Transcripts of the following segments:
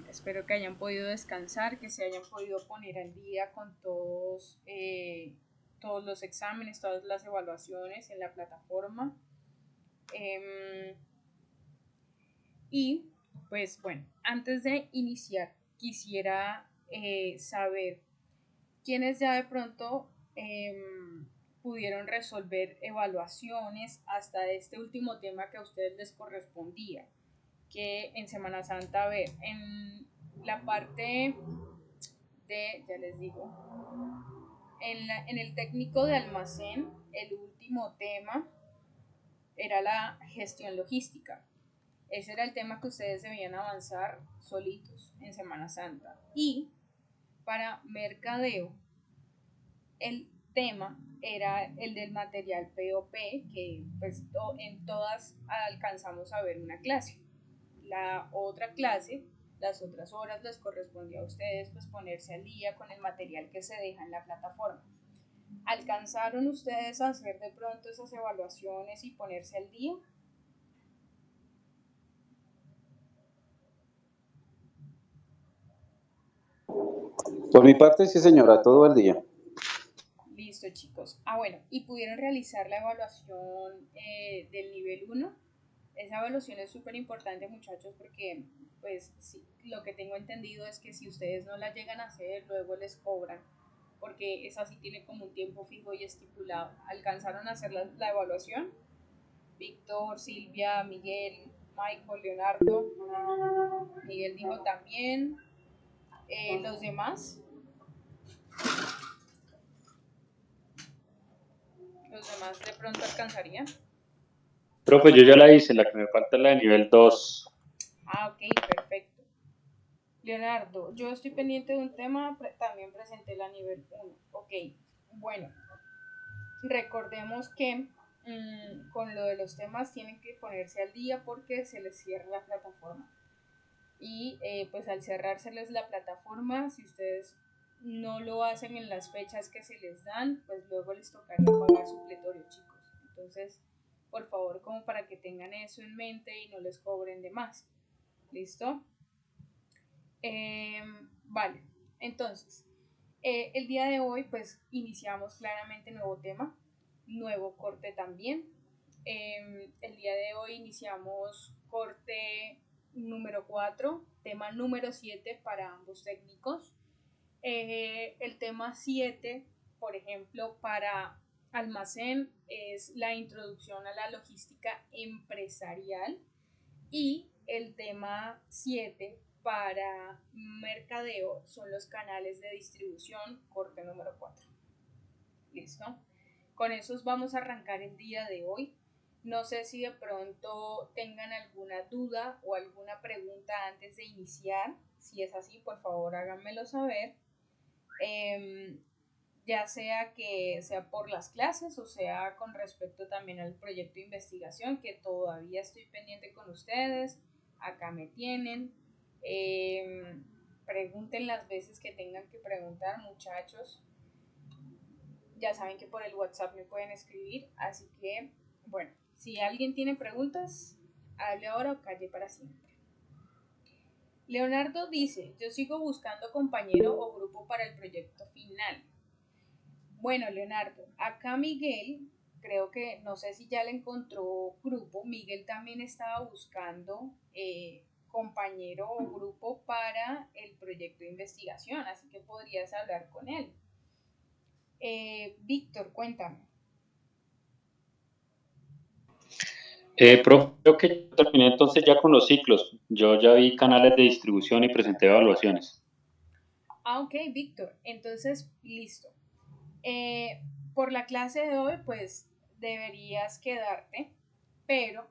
Espero que hayan podido descansar, que se hayan podido poner al día con todos los exámenes, todas las evaluaciones en la plataforma. Y pues bueno, antes de iniciar, quisiera saber quiénes ya de pronto pudieron resolver evaluaciones hasta este último tema que a ustedes les correspondía, que en Semana Santa, a ver, en la parte de, ya les digo, en el técnico de almacén, el último tema era la gestión logística. Ese era el tema que ustedes debían avanzar solitos en Semana Santa. Y para mercadeo, el tema era el del material POP, que pues en todas alcanzamos a ver una clase. La otra clase, las otras horas les correspondía a ustedes pues ponerse al día con el material que se deja en la plataforma. ¿Alcanzaron ustedes a hacer de pronto esas evaluaciones y ponerse al día? Por mi parte, sí, señora, todo el día. Listo, chicos. Ah, bueno, y pudieron realizar la evaluación del nivel uno. Esa evaluación es súper importante, muchachos, porque pues sí, lo que tengo entendido es que si ustedes no la llegan a hacer, luego les cobran, porque esa sí tiene como un tiempo fijo y estipulado. ¿Alcanzaron a hacer la evaluación? Víctor, Silvia, Miguel, Michael, Leonardo. Miguel dijo también. Los demás, los demás de pronto alcanzarían. Profe, yo ya la hice, la que me falta es la de nivel 2. Ah, ok, perfecto. Leonardo, yo estoy pendiente de un tema, también presenté la nivel uno. Ok, bueno, recordemos que con lo de los temas tienen que ponerse al día porque se les cierra la plataforma. Y pues al cerrárseles la plataforma, si ustedes no lo hacen en las fechas que se les dan, pues luego les tocaría pagar supletorio, chicos. Entonces, por favor, como para que tengan eso en mente y no les cobren de más. ¿Listo? Vale, entonces, el día de hoy pues iniciamos claramente nuevo tema, nuevo corte también. El día de hoy iniciamos corte número 4, tema número 7 para ambos técnicos. El tema 7, por ejemplo, para almacén es la introducción a la logística empresarial y el tema 7 para mercadeo son los canales de distribución, corte número 4. ¿Listo? Con esos vamos a arrancar el día de hoy. No sé si de pronto tengan alguna duda o alguna pregunta antes de iniciar. Si es así, por favor háganmelo saber. Ya sea que sea por las clases o sea con respecto también al proyecto de investigación, que todavía estoy pendiente con ustedes. Acá me tienen. Pregunten las veces que tengan que preguntar, muchachos. Ya saben que por el WhatsApp me pueden escribir, así que, bueno, si alguien tiene preguntas, hable ahora o calle para siempre. Leonardo dice, yo sigo buscando compañero o grupo para el proyecto final. Bueno, Leonardo, acá Miguel, creo que, no sé si ya le encontró grupo, Miguel también estaba buscando compañero o grupo para el proyecto de investigación, así que podrías hablar con él. Víctor, cuéntame. Profe, creo que yo terminé entonces ya con los ciclos. Yo ya vi canales de distribución y presenté evaluaciones. Ah, ok, Víctor, entonces, listo. Eh, por la clase de hoy, pues deberías quedarte, pero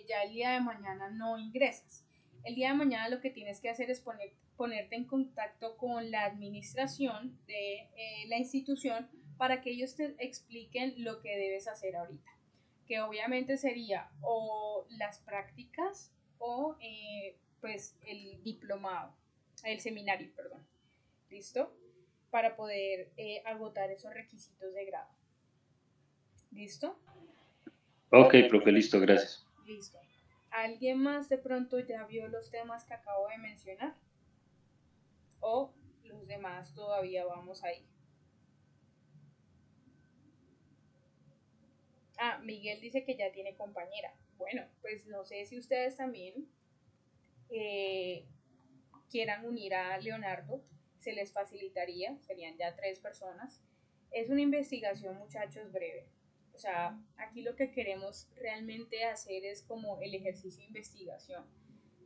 ya el día de mañana no ingresas. El día de mañana lo que tienes que hacer es ponerte en contacto con la administración de la institución para que ellos te expliquen lo que debes hacer ahorita, que obviamente sería o las prácticas o pues el diplomado, el seminario, perdón. ¿Listo? Para poder agotar esos requisitos de grado. ¿Listo? Ok, profe, listo, gracias. Listo. ¿Alguien más de pronto ya vio los temas que acabo de mencionar? ¿O los demás todavía vamos ahí? Ah, Miguel dice que ya tiene compañera. Bueno, pues no sé si ustedes también quieran unir a Leonardo, se les facilitaría, serían ya 3 personas. Es una investigación, muchachos, breve. O sea, aquí lo que queremos realmente hacer es como el ejercicio de investigación.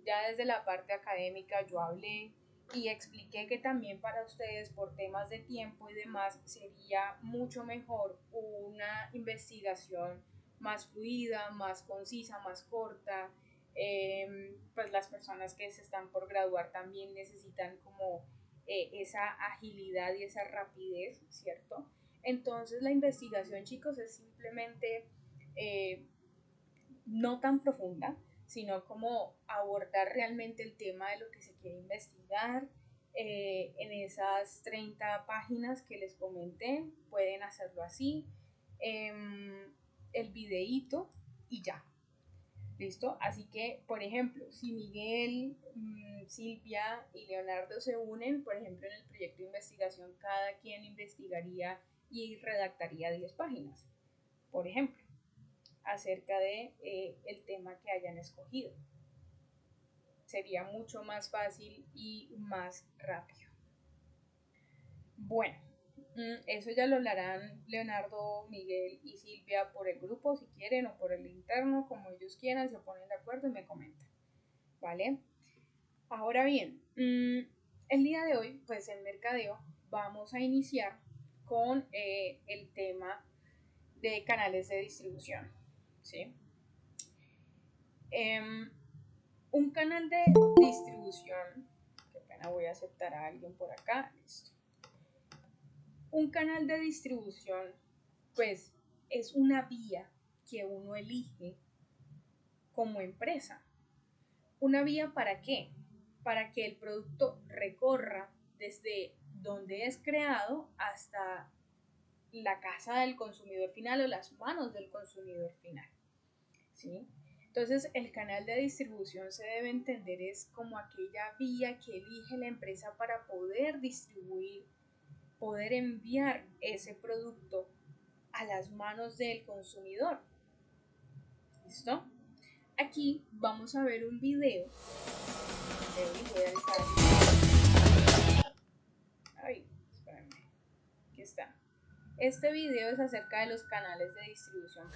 Ya desde la parte académica yo hablé y expliqué que también para ustedes por temas de tiempo y demás sería mucho mejor una investigación más fluida, más concisa, más corta. Pues las personas que se están por graduar también necesitan como esa agilidad y esa rapidez, ¿cierto? Entonces la investigación, chicos, es simplemente no tan profunda, sino como abordar realmente el tema de lo que se quiere investigar. En esas 30 páginas que les comenté, pueden hacerlo así, el videíto y ya. ¿Listo? Así que, por ejemplo, si Miguel, Silvia y Leonardo se unen, por ejemplo, en el proyecto de investigación, cada quien investigaría y redactaría 10 páginas, por ejemplo, acerca de el tema que hayan escogido. Sería mucho más fácil y más rápido. Bueno, eso ya lo hablarán Leonardo, Miguel y Silvia por el grupo si quieren o por el interno, como ellos quieran, se ponen de acuerdo y me comentan, ¿vale? Ahora bien, el día de hoy, pues en mercadeo, vamos a iniciar con el tema de canales de distribución, ¿sí? Un canal de distribución, qué pena, voy a aceptar a alguien por acá, listo. Un canal de distribución, pues, es una vía que uno elige como empresa. ¿Una vía para qué? Para que el producto recorra desde donde es creado hasta la casa del consumidor final o las manos del consumidor final, ¿sí? Entonces, el canal de distribución se debe entender es como aquella vía que elige la empresa para poder distribuir, poder enviar ese producto a las manos del consumidor. ¿Listo? Aquí vamos a ver un video. Ay, espérame. Aquí está. Este video es acerca de los canales de distribución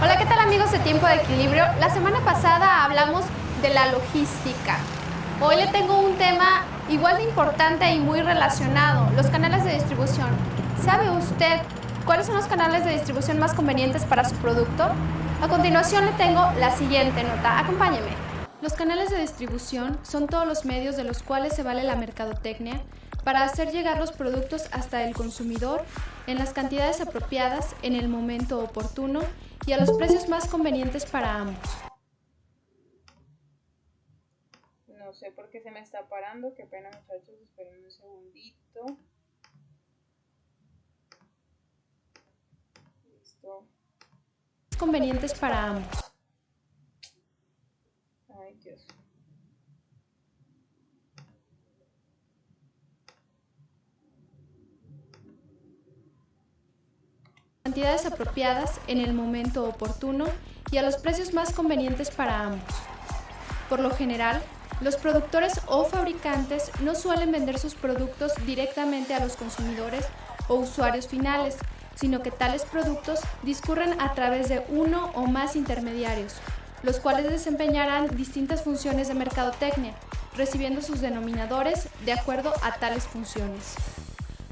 Hola, ¿qué tal amigos de Tiempo de Equilibrio? La semana pasada hablamos de la logística. Hoy le tengo un tema igual de importante y muy relacionado, los canales de distribución. ¿Sabe usted cuáles son los canales de distribución más convenientes para su producto? A continuación le tengo la siguiente nota, acompáñeme. Los canales de distribución son todos los medios de los cuales se vale la mercadotecnia para hacer llegar los productos hasta el consumidor en las cantidades apropiadas, en el momento oportuno y a los precios más convenientes para ambos. No sé por qué se me está parando, qué pena muchachos, esperen un segundito. Listo. Convenientes para ambos. Ay, Dios. Cantidades apropiadas en el momento oportuno y a los precios más convenientes para ambos. Por lo general, los productores o fabricantes no suelen vender sus productos directamente a los consumidores o usuarios finales, sino que tales productos discurren a través de uno o más intermediarios, los cuales desempeñarán distintas funciones de mercadotecnia, recibiendo sus denominadores de acuerdo a tales funciones.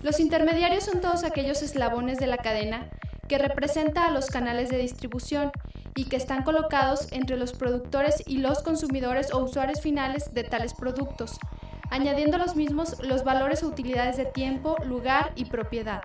Los intermediarios son todos aquellos eslabones de la cadena que representa a los canales de distribución y que están colocados entre los productores y los consumidores o usuarios finales de tales productos, añadiendo a los mismos los valores o utilidades de tiempo, lugar y propiedad.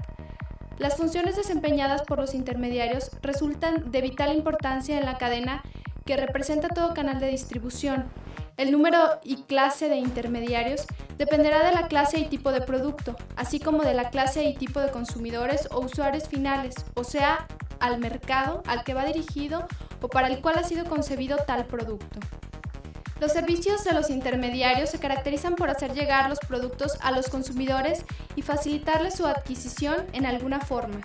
Las funciones desempeñadas por los intermediarios resultan de vital importancia en la cadena que representa todo canal de distribución. El número y clase de intermediarios Dependerá de la clase y tipo de producto, así como de la clase y tipo de consumidores o usuarios finales, o sea, al mercado al que va dirigido o para el cual ha sido concebido tal producto. Los servicios de los intermediarios se caracterizan por hacer llegar los productos a los consumidores y facilitarles su adquisición en alguna forma.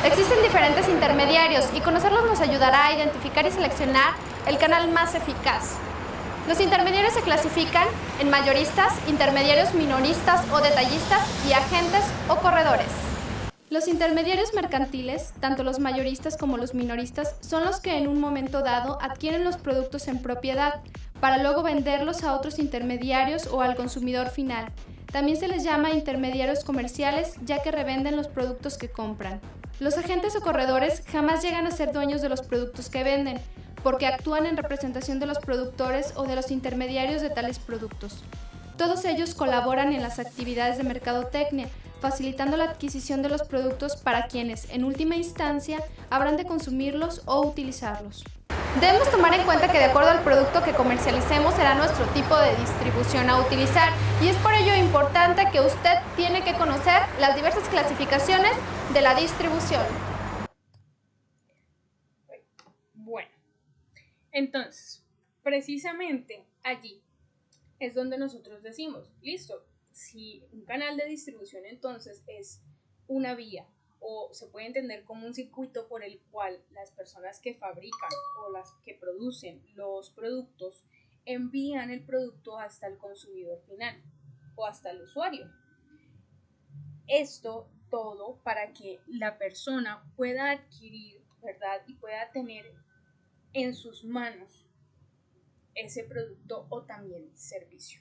Existen diferentes intermediarios y conocerlos nos ayudará a identificar y seleccionar el canal más eficaz. Los intermediarios se clasifican en mayoristas, intermediarios minoristas o detallistas y agentes o corredores. Los intermediarios mercantiles, tanto los mayoristas como los minoristas, son los que en un momento dado adquieren los productos en propiedad para luego venderlos a otros intermediarios o al consumidor final. También se les llama intermediarios comerciales, ya que revenden los productos que compran. Los agentes o corredores jamás llegan a ser dueños de los productos que venden, porque actúan en representación de los productores o de los intermediarios de tales productos. Todos ellos colaboran en las actividades de mercadotecnia, facilitando la adquisición de los productos para quienes, en última instancia, habrán de consumirlos o utilizarlos. Debemos tomar en cuenta que de acuerdo al producto que comercialicemos será nuestro tipo de distribución a utilizar y es por ello importante que usted tiene que conocer las diversas clasificaciones de la distribución. Bueno, entonces, precisamente allí es donde nosotros decimos, listo, si un canal de distribución entonces es una vía o se puede entender como un circuito por el cual las personas que fabrican o las que producen los productos envían el producto hasta el consumidor final o hasta el usuario. Esto todo para que la persona pueda adquirir, ¿verdad? Y pueda tener en sus manos ese producto o también servicio.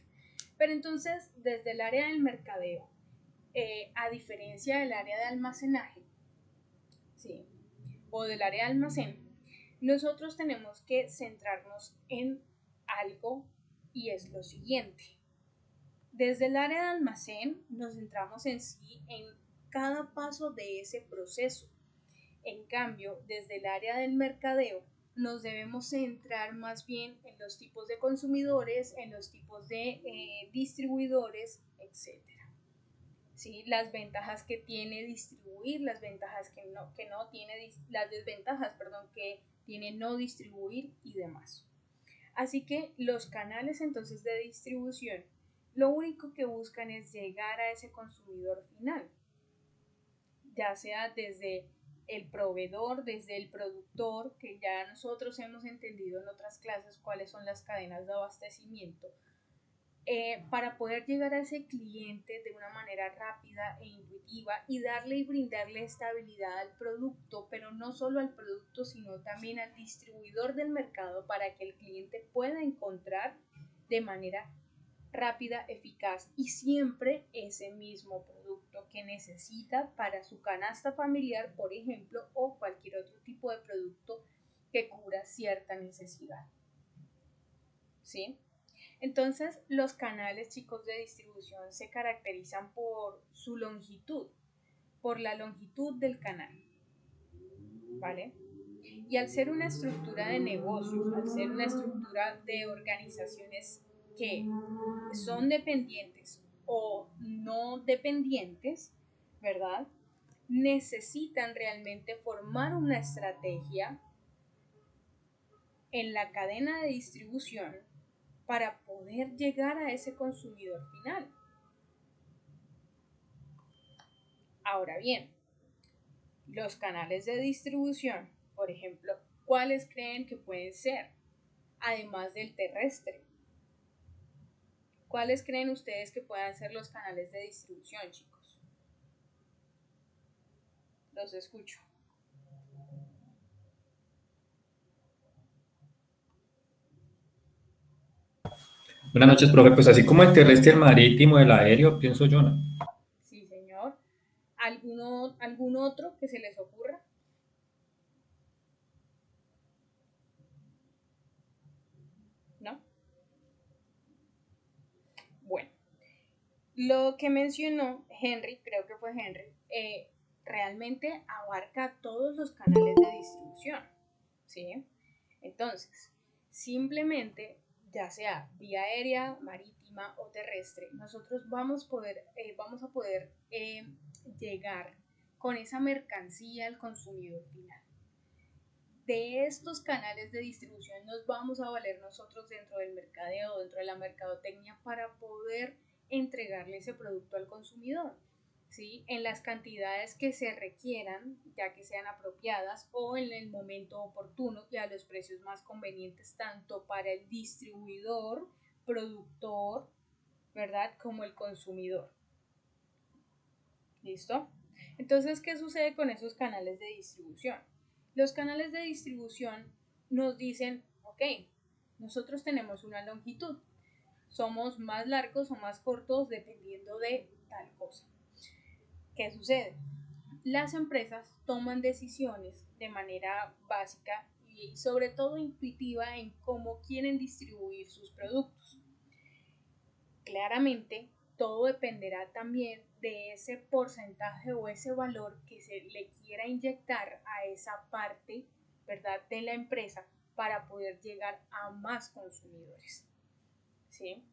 Pero entonces, desde el área del mercadeo, a diferencia del área de almacenaje, ¿sí? O del área de almacén, nosotros tenemos que centrarnos en algo y es lo siguiente. Desde el área de almacén nos centramos en sí en cada paso de ese proceso. En cambio, desde el área del mercadeo, nos debemos centrar más bien en los tipos de consumidores, en los tipos de distribuidores, etc. ¿Sí? Las ventajas que tiene distribuir, las ventajas que no tiene, las desventajas, perdón, que tiene no distribuir y demás. Así que los canales entonces de distribución, lo único que buscan es llegar a ese consumidor final, ya sea desde el proveedor, desde el productor, que ya nosotros hemos entendido en otras clases cuáles son las cadenas de abastecimiento, para poder llegar a ese cliente de una manera rápida e intuitiva y darle y brindarle estabilidad al producto, pero no solo al producto, sino también al distribuidor del mercado para que el cliente pueda encontrar de manera rápida, eficaz y siempre ese mismo producto que necesita para su canasta familiar, por ejemplo, o cualquier otro tipo de producto que cubra cierta necesidad. ¿Sí? Entonces, los canales, chicos, de distribución se caracterizan por su longitud, por la longitud del canal, ¿vale? Y al ser una estructura de negocios, al ser una estructura de organizaciones que son dependientes o no dependientes, ¿verdad? Necesitan realmente formar una estrategia en la cadena de distribución para poder llegar a ese consumidor final. Ahora bien, los canales de distribución, por ejemplo, ¿cuáles creen que pueden ser? Además del terrestre. ¿Cuáles creen ustedes que puedan ser los canales de distribución, chicos? Los escucho. Buenas noches, profe. Pues así como el terrestre, el marítimo, el aéreo, pienso yo, ¿no? Sí, señor. ¿Algún otro que se les ocurra? ¿No? Bueno, lo que mencionó Henry, creo que fue Henry, realmente abarca todos los canales de distribución, ¿sí? Entonces, simplemente, ya sea vía aérea, marítima marítima o terrestre, nosotros vamos a poder llegar con esa mercancía al consumidor final. De estos canales de distribución nos vamos a valer nosotros dentro del mercadeo, dentro de la mercadotecnia, para poder entregarle ese producto al consumidor, ¿sí? En las cantidades que se requieran, ya que sean apropiadas, o en el momento oportuno y a los precios más convenientes, tanto para el distribuidor, productor, ¿verdad?, como el consumidor. ¿Listo? Entonces, ¿qué sucede con esos canales de distribución? Los canales de distribución nos dicen, ok, nosotros tenemos una longitud, somos más largos o más cortos dependiendo de tal cosa. ¿Qué sucede? Las empresas toman decisiones de manera básica y sobre todo intuitiva en cómo quieren distribuir sus productos. Claramente, todo dependerá también de ese porcentaje o ese valor que se le quiera inyectar a esa parte, ¿verdad?, de la empresa para poder llegar a más consumidores, ¿sí?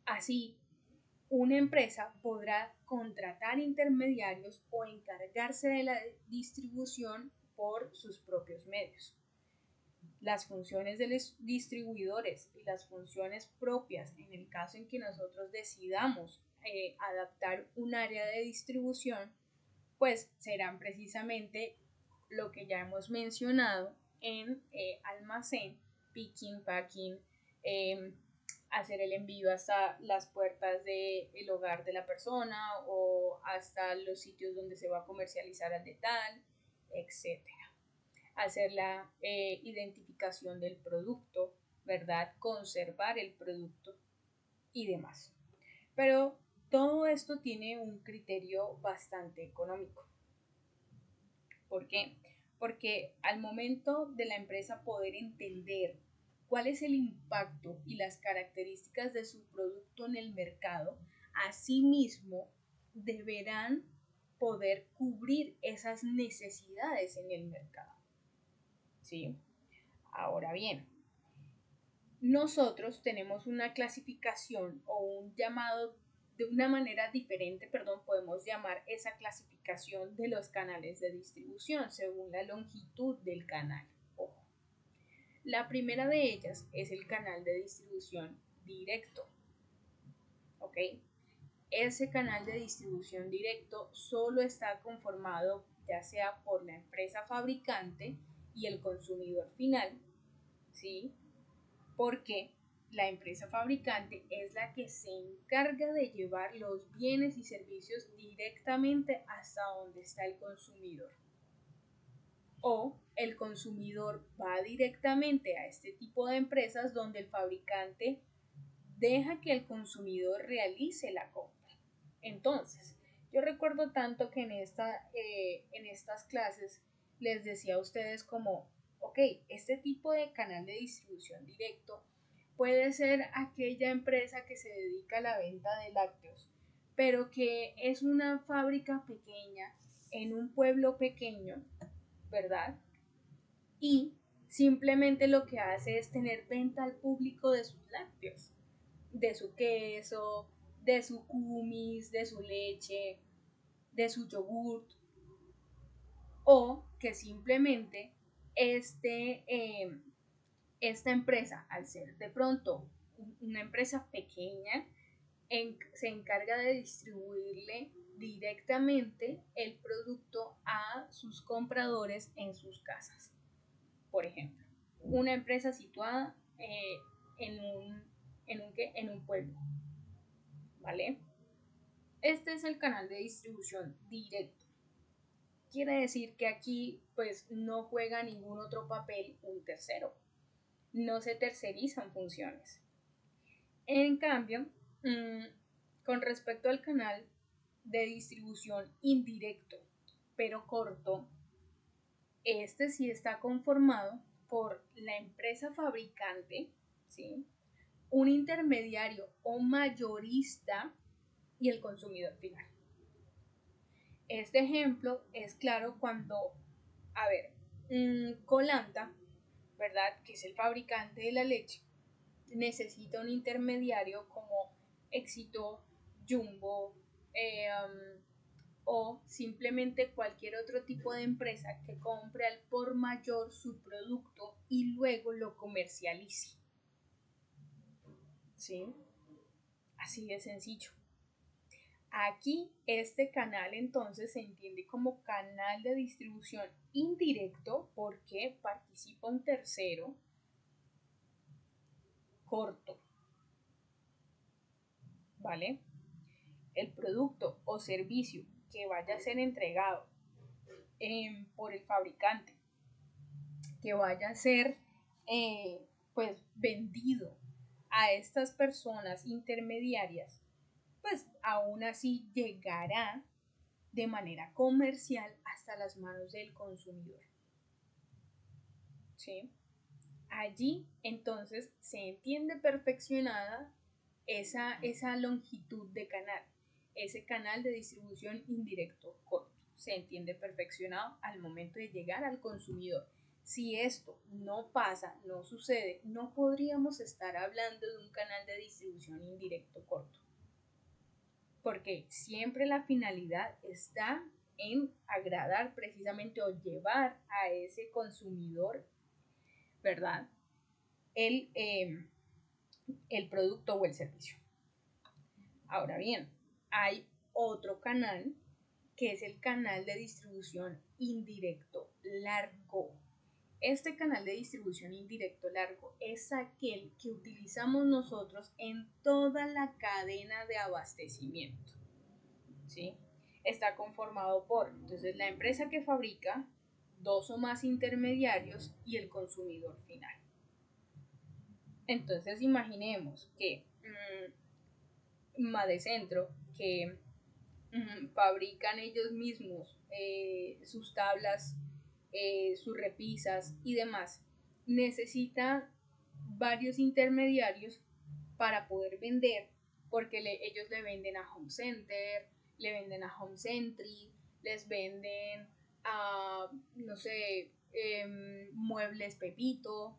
Así, una empresa podrá contratar intermediarios o encargarse de la distribución por sus propios medios. Las funciones de los distribuidores y las funciones propias, en el caso en que nosotros decidamos adaptar un área de distribución, pues serán precisamente lo que ya hemos mencionado en almacén, picking, packing, hacer el envío hasta las puertas del hogar de la persona o hasta los sitios donde se va a comercializar al detalle, etc. Hacer la identificación del producto, ¿verdad?, conservar el producto y demás. Pero todo esto tiene un criterio bastante económico. ¿Por qué? Porque al momento de la empresa poder entender cuál es el impacto y las características de su producto en el mercado, asimismo deberán poder cubrir esas necesidades en el mercado, ¿sí? Ahora bien, nosotros tenemos una clasificación o un llamado de una manera diferente, podemos llamar esa clasificación de los canales de distribución según la longitud del canal. Ojo. La primera de ellas es el canal de distribución directo. ¿Ok? Ese canal de distribución directo solo está conformado ya sea por la empresa fabricante y el consumidor final, ¿sí? Porque la empresa fabricante es la que se encarga de llevar los bienes y servicios directamente hasta donde está el consumidor. O el consumidor va directamente a este tipo de empresas donde el fabricante deja que el consumidor realice la compra. Entonces, yo recuerdo tanto que en estas clases les decía a ustedes como, ok, este tipo de canal de distribución directo puede ser aquella empresa que se dedica a la venta de lácteos, pero que es una fábrica pequeña en un pueblo pequeño, ¿verdad? Y simplemente lo que hace es tener venta al público de sus lácteos, de su queso, de su kumis, de su leche, de su yogurt, o que simplemente esta empresa, al ser de pronto una empresa pequeña, se encarga de distribuirle directamente el producto a sus compradores en sus casas. Por ejemplo, una empresa situada en un pueblo, ¿vale? Este es el canal de distribución directo. Quiere decir que aquí pues no juega ningún otro papel un tercero. No se tercerizan funciones. En cambio, con respecto al canal de distribución indirecto, pero corto, este sí está conformado por la empresa fabricante, ¿sí?, un intermediario o mayorista y el consumidor final. Este ejemplo es claro cuando, Colanta, ¿verdad?, que es el fabricante de la leche, necesita un intermediario como Éxito, Jumbo, o simplemente cualquier otro tipo de empresa que compre al por mayor su producto y luego lo comercialice. ¿Sí? Así de sencillo. Aquí este canal entonces se entiende como canal de distribución indirecto porque participa un tercero corto, ¿vale? El producto o servicio que vaya a ser entregado por el fabricante, que vaya a ser pues vendido a estas personas intermediarias, pues aún así llegará de manera comercial hasta las manos del consumidor. ¿Sí? Allí entonces se entiende perfeccionada esa longitud de canal, ese canal de distribución indirecto corto. Se entiende perfeccionado al momento de llegar al consumidor. Si esto no pasa, no sucede, no podríamos estar hablando de un canal de distribución indirecto corto. Porque siempre la finalidad está en agradar precisamente o llevar a ese consumidor, ¿verdad? El producto o el servicio. Ahora bien, hay otro canal que es el canal de distribución indirecto largo. Este canal de distribución indirecto largo es aquel que utilizamos nosotros en toda la cadena de abastecimiento. ¿Sí? Está conformado por entonces la empresa que fabrica, dos o más intermediarios y el consumidor final. Entonces imaginemos que Madecentro, que fabrican ellos mismos sus tablas, sus repisas y demás, necesita varios intermediarios para poder vender, porque ellos le venden a Home Center, le venden a Home Century, les venden a, no sé, Muebles Pepito,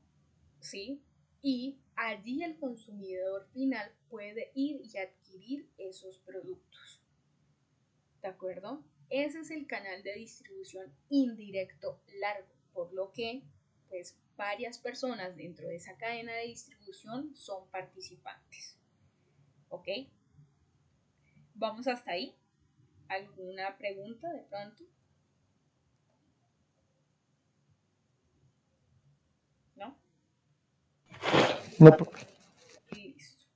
¿sí? Y allí el consumidor final puede ir y adquirir esos productos. ¿De acuerdo? Ese es el canal de distribución indirecto largo, por lo que pues varias personas dentro de esa cadena de distribución son participantes. ¿Ok? ¿Vamos hasta ahí? ¿Alguna pregunta de pronto? ¿No? No, Listo.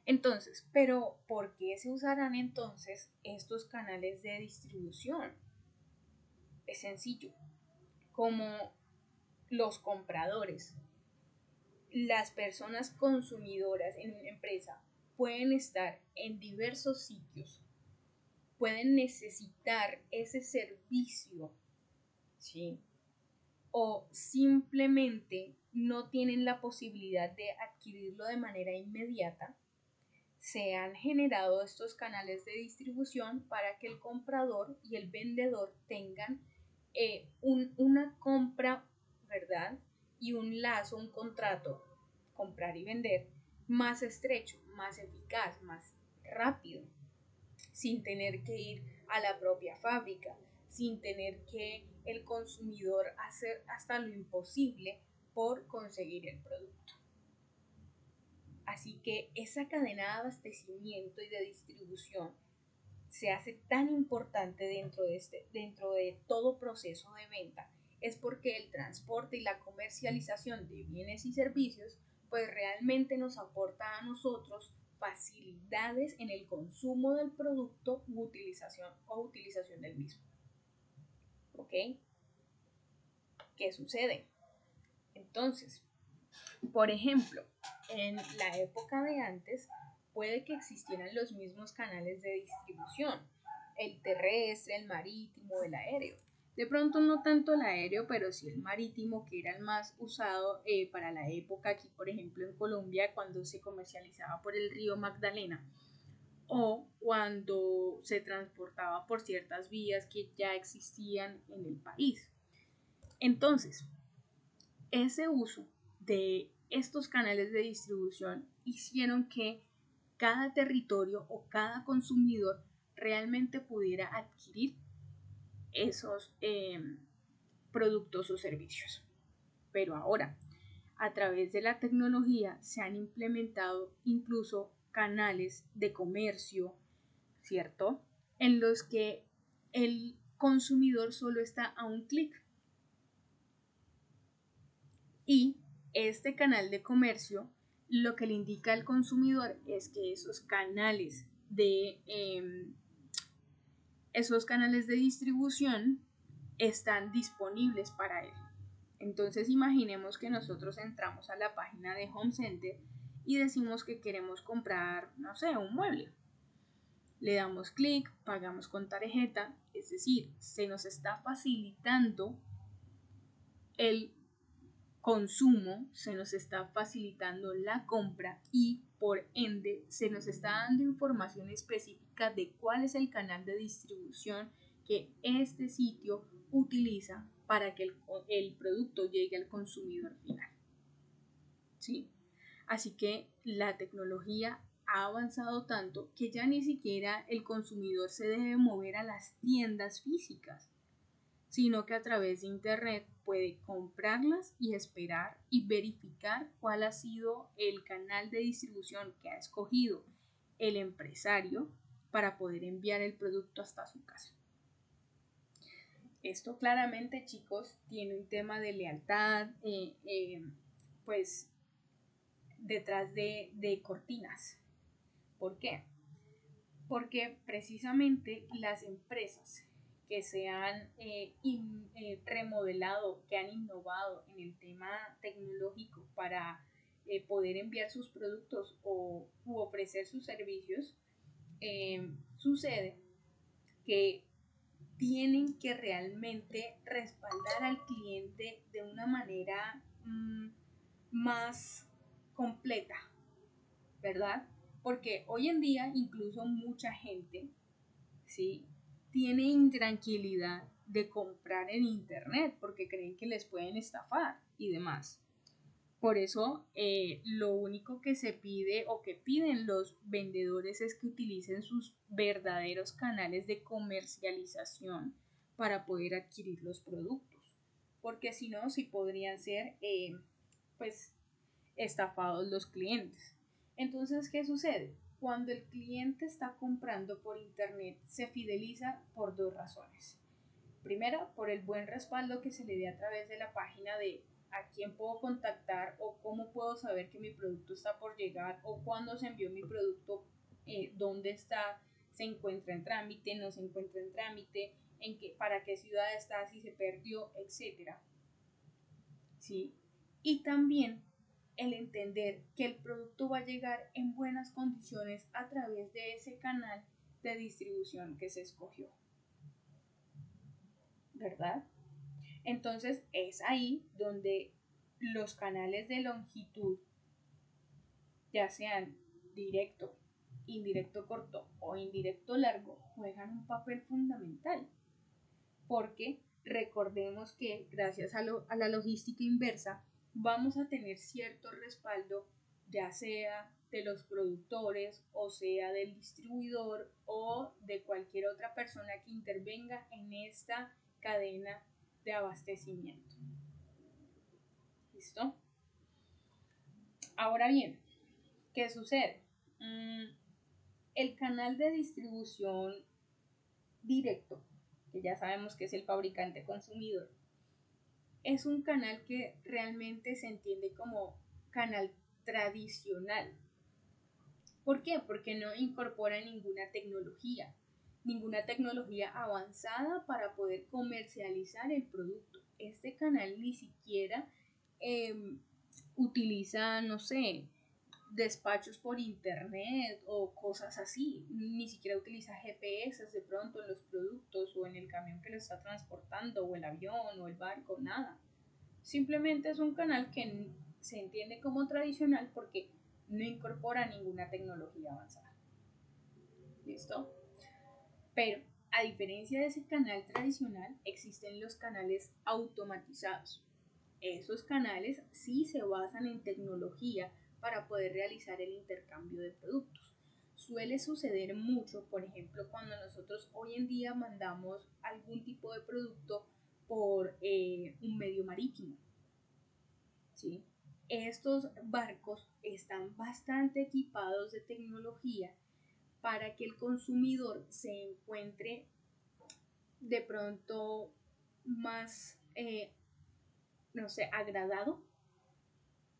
Entonces, pero ¿por qué se usarán entonces estos canales de distribución? Es sencillo. Como los compradores, las personas consumidoras en una empresa pueden estar en diversos sitios, pueden necesitar ese servicio, ¿sí? O simplemente no tienen la posibilidad de adquirirlo de manera inmediata, se han generado estos canales de distribución para que el comprador y el vendedor tengan una compra, ¿verdad? Y un lazo, un contrato, comprar y vender, más estrecho, más eficaz, más rápido, sin tener que ir a la propia fábrica, sin tener que el consumidor hacer hasta lo imposible por conseguir el producto. Así que esa cadena de abastecimiento y de distribución se hace tan importante dentro de todo proceso de venta, es porque el transporte y la comercialización de bienes y servicios pues realmente nos aporta a nosotros facilidades en el consumo del producto u utilización del mismo. ¿Ok? ¿Qué sucede? Entonces, por ejemplo, en la época de antes puede que existieran los mismos canales de distribución, el terrestre, el marítimo, el aéreo. De pronto no tanto el aéreo, pero sí el marítimo, que era el más usado para la época aquí, por ejemplo, en Colombia, cuando se comercializaba por el río Magdalena o cuando se transportaba por ciertas vías que ya existían en el país. Entonces, ese uso de estos canales de distribución hicieron que cada territorio o cada consumidor realmente pudiera adquirir esos productos o servicios. Pero ahora, a través de la tecnología se han implementado incluso canales de comercio, ¿cierto? En los que el consumidor solo está a un clic. Y este canal de comercio lo que le indica al consumidor es que esos canales de distribución están disponibles para él. Entonces imaginemos que nosotros entramos a la página de Home Center y decimos que queremos comprar, no sé, un mueble. Le damos clic, pagamos con tarjeta, es decir, se nos está facilitando el consumo, se nos está facilitando la compra y por ende se nos está dando información específica de cuál es el canal de distribución que este sitio utiliza para que el producto llegue al consumidor final. ¿Sí? Así que la tecnología ha avanzado tanto que ya ni siquiera el consumidor se debe mover a las tiendas físicas, sino que a través de internet puede comprarlas y esperar y verificar cuál ha sido el canal de distribución que ha escogido el empresario para poder enviar el producto hasta su casa. Esto claramente, chicos, tiene un tema de lealtad, pues detrás de cortinas. ¿Por qué? Porque precisamente las empresas que se han remodelado, que han innovado en el tema tecnológico para poder enviar sus productos u ofrecer sus servicios, sucede que tienen que realmente respaldar al cliente de una manera más completa, ¿verdad? Porque hoy en día incluso mucha gente, ¿sí?, tiene intranquilidad de comprar en internet porque creen que les pueden estafar y demás. Por eso lo único que se pide o que piden los vendedores es que utilicen sus verdaderos canales de comercialización para poder adquirir los productos, porque si no, sí podrían ser pues estafados los clientes. Entonces, ¿qué sucede? Cuando el cliente está comprando por internet, se fideliza por dos razones. Primera, por el buen respaldo que se le dé a través de la página de a quién puedo contactar o cómo puedo saber que mi producto está por llegar o cuándo se envió mi producto, dónde está, se encuentra en trámite, no se encuentra en trámite, para qué ciudad está, si se perdió, etc. ¿Sí? Y también el entender que el producto va a llegar en buenas condiciones a través de ese canal de distribución que se escogió, ¿verdad? Entonces es ahí donde los canales de longitud, ya sean directo, indirecto corto o indirecto largo, juegan un papel fundamental, porque recordemos que gracias a la logística inversa vamos a tener cierto respaldo, ya sea de los productores o sea del distribuidor o de cualquier otra persona que intervenga en esta cadena de abastecimiento. ¿Listo? Ahora bien, ¿qué sucede? El canal de distribución directo, que ya sabemos que es el fabricante consumidor, es un canal que realmente se entiende como canal tradicional. ¿Por qué? Porque no incorpora ninguna tecnología avanzada para poder comercializar el producto. Este canal ni siquiera utiliza, no sé, despachos por internet o cosas así, ni siquiera utiliza GPS de pronto en los productos o en el camión que lo está transportando o el avión o el barco, nada. Simplemente es un canal que se entiende como tradicional porque no incorpora ninguna tecnología avanzada. ¿Listo? Pero a diferencia de ese canal tradicional, existen los canales automatizados. Esos canales sí se basan en tecnología para poder realizar el intercambio de productos. suele suceder mucho, por ejemplo, cuando nosotros hoy en día mandamos algún tipo de producto por un medio marítimo, ¿sí? Estos barcos están bastante equipados de tecnología para que el consumidor se encuentre de pronto más, no sé, agradado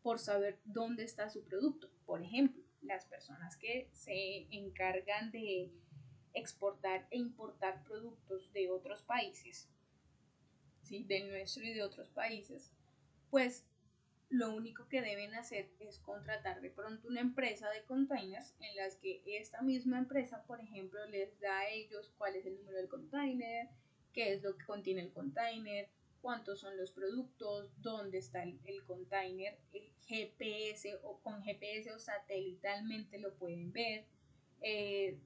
por saber dónde está su producto. Por ejemplo, las personas que se encargan de exportar e importar productos de otros países, ¿sí? Del nuestro y de otros países, pues lo único que deben hacer es contratar de pronto una empresa de containers en las que esta misma empresa, por ejemplo, les da a ellos cuál es el número del container, qué es lo que contiene el container, cuántos son los productos, dónde está el container, el GPS o con GPS o satelitalmente lo pueden ver.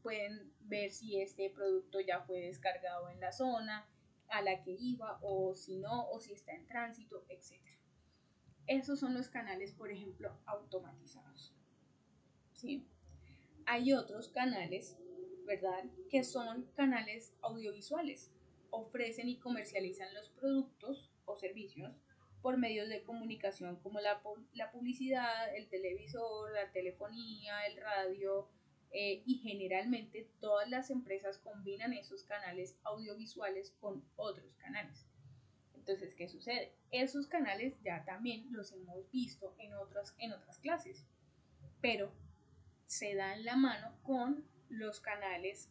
Pueden ver si este producto ya fue descargado en la zona a la que iba o si no, o si está en tránsito, etc. Esos son los canales, por ejemplo, automatizados, ¿sí? Hay otros canales, ¿verdad?, que son canales audiovisuales. Ofrecen y comercializan los productos o servicios por medios de comunicación como la publicidad, el televisor, la telefonía, el radio, y generalmente todas las empresas combinan esos canales audiovisuales con otros canales. Entonces, ¿qué sucede? Esos canales ya también los hemos visto en otras clases, pero se dan la mano con los canales,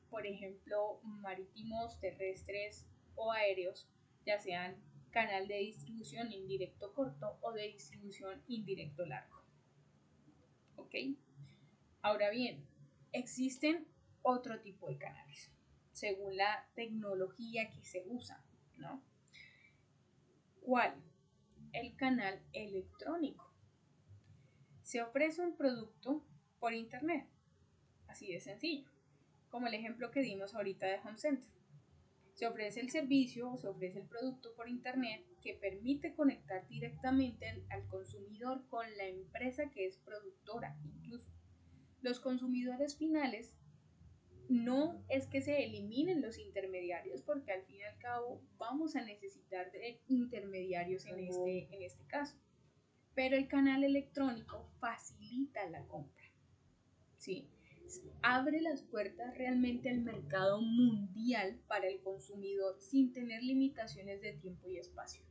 por ejemplo, marítimos, terrestres o aéreos, ya sean canal de distribución indirecto corto o de distribución indirecto largo. ¿Ok? Ahora bien, existen otro tipo de canales, según la tecnología que se usa, ¿no? ¿Cuál? El canal electrónico. Se ofrece un producto por internet, así de sencillo, como el ejemplo que dimos ahorita de Home Center. Se ofrece el servicio o se ofrece el producto por internet que permite conectar directamente al consumidor con la empresa que es productora. Incluso los consumidores finales, no es que se eliminen los intermediarios, porque al fin y al cabo vamos a necesitar de intermediarios en este caso, pero el canal electrónico facilita la compra, ¿sí? Abre las puertas realmente al mercado mundial para el consumidor sin tener limitaciones de tiempo y espacio.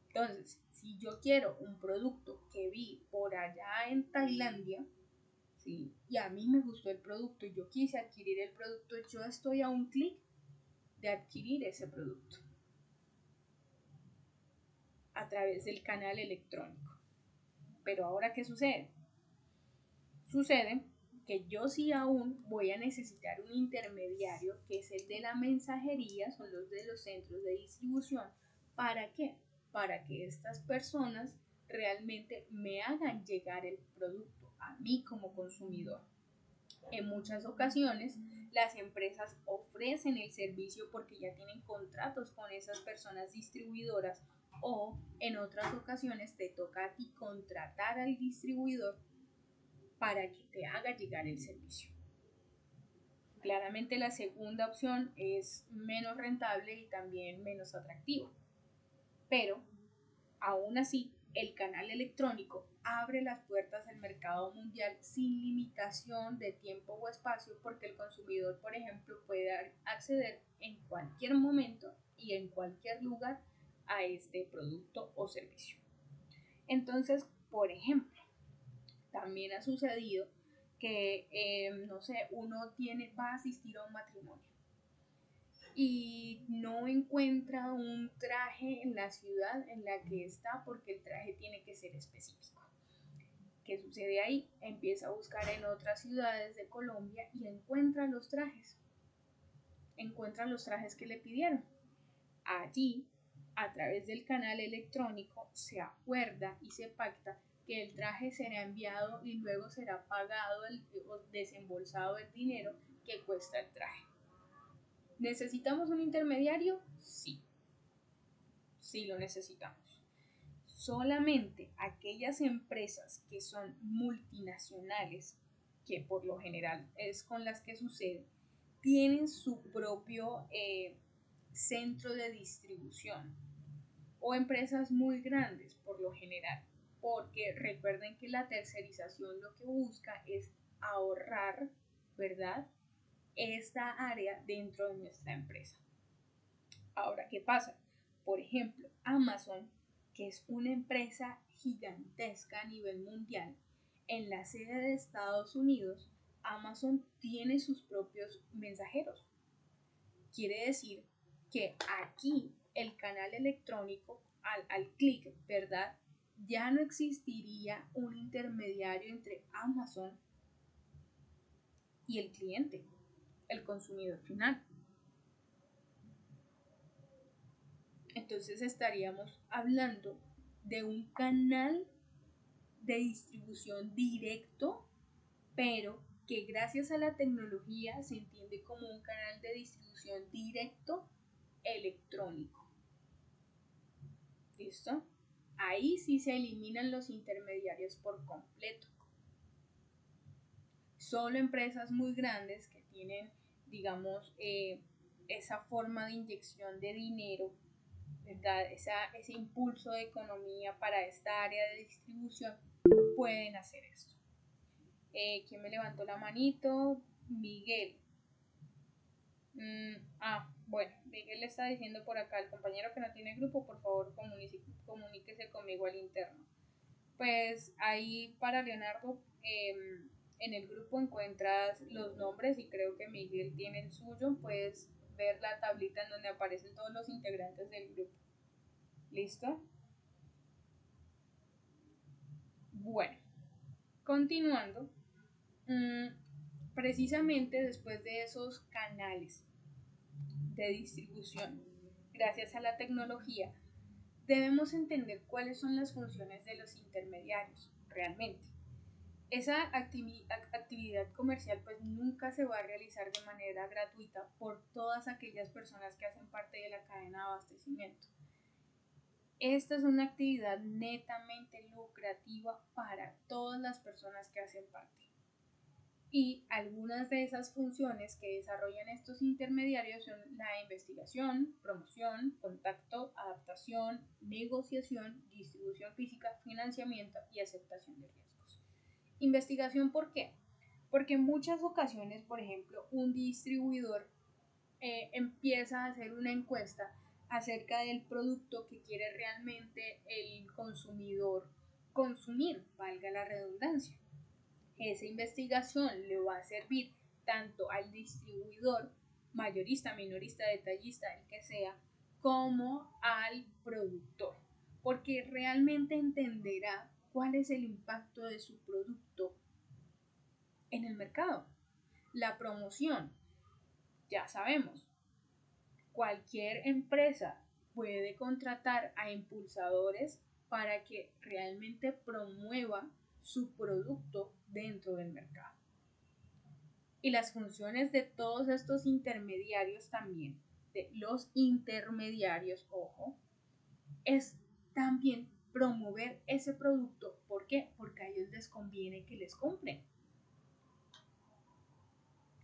Entonces, si yo quiero un producto que vi por allá en Tailandia, ¿sí?, y a mí me gustó el producto y yo quise adquirir el producto, yo estoy a un clic de adquirir ese producto a través del canal electrónico. Pero ahora, ¿qué sucede? Sucede que yo sí aún voy a necesitar un intermediario, que es el de la mensajería, son los de los centros de distribución. ¿Para qué? Para que estas personas realmente me hagan llegar el producto a mí como consumidor. En muchas ocasiones las empresas ofrecen el servicio porque ya tienen contratos con esas personas distribuidoras, o en otras ocasiones te toca a ti contratar al distribuidor para que te haga llegar el servicio. Claramente la segunda opción es menos rentable y también menos atractiva, pero aún así el canal electrónico abre las puertas al mercado mundial sin limitación de tiempo o espacio, porque el consumidor, por ejemplo, puede acceder en cualquier momento y en cualquier lugar a este producto o servicio. Entonces, por ejemplo, también ha sucedido que, no sé, uno va a asistir a un matrimonio y no encuentra un traje en la ciudad en la que está, porque el traje tiene que ser específico. ¿Qué sucede ahí? Empieza a buscar en otras ciudades de Colombia y encuentra los trajes que le pidieron. Allí, a través del canal electrónico, se acuerda y se pacta que el traje será enviado y luego será pagado o desembolsado el dinero que cuesta el traje. ¿Necesitamos un intermediario? Sí, sí lo necesitamos. Solamente aquellas empresas que son multinacionales que por lo general es con las que sucede, tienen su propio centro de distribución, o empresas muy grandes por lo general, porque recuerden que la tercerización lo que busca es ahorrar, ¿verdad?, esta área dentro de nuestra empresa. Ahora, ¿qué pasa? Por ejemplo, Amazon, que es una empresa gigantesca a nivel mundial, en la sede de Estados Unidos, Amazon tiene sus propios mensajeros. Quiere decir que aquí el canal electrónico, al clic, ¿verdad?, ya no existiría un intermediario entre Amazon y el cliente, el consumidor final. Entonces estaríamos hablando de un canal de distribución directo, pero que gracias a la tecnología se entiende como un canal de distribución directo electrónico. ¿Listo? Ahí sí se eliminan los intermediarios por completo. Solo empresas muy grandes que tienen, digamos, esa forma de inyección de dinero, ¿verdad?, ese impulso de economía para esta área de distribución, pueden hacer esto. ¿Quién me levantó la manito? Miguel. Bueno, Miguel le está diciendo por acá, el compañero que no tiene grupo, por favor comuníquese conmigo al interno. Pues ahí para Leonardo, en el grupo encuentras los nombres y creo que Miguel tiene el suyo. Puedes ver la tablita en donde aparecen todos los integrantes del grupo. ¿Listo? Bueno, continuando, precisamente después de esos canales de distribución, gracias a la tecnología, debemos entender cuáles son las funciones de los intermediarios realmente. Esa actividad comercial pues nunca se va a realizar de manera gratuita por todas aquellas personas que hacen parte de la cadena de abastecimiento. Esta es una actividad netamente lucrativa para todas las personas que hacen parte. Y algunas de esas funciones que desarrollan estos intermediarios son la investigación, promoción, contacto, adaptación, negociación, distribución física, financiamiento y aceptación de riesgos. Investigación, ¿por qué? Porque en muchas ocasiones, por ejemplo, un distribuidor empieza a hacer una encuesta acerca del producto que quiere realmente el consumidor consumir, valga la redundancia. Esa investigación le va a servir tanto al distribuidor, mayorista, minorista, detallista, el que sea, como al productor, porque realmente entenderá cuál es el impacto de su producto en el mercado. La promoción, ya sabemos, cualquier empresa puede contratar a impulsadores para que realmente promueva su producto dentro del mercado. Y las funciones de todos estos intermediarios también, de los intermediarios, ojo, es también promover ese producto. ¿Por qué? Porque a ellos les conviene que les compren.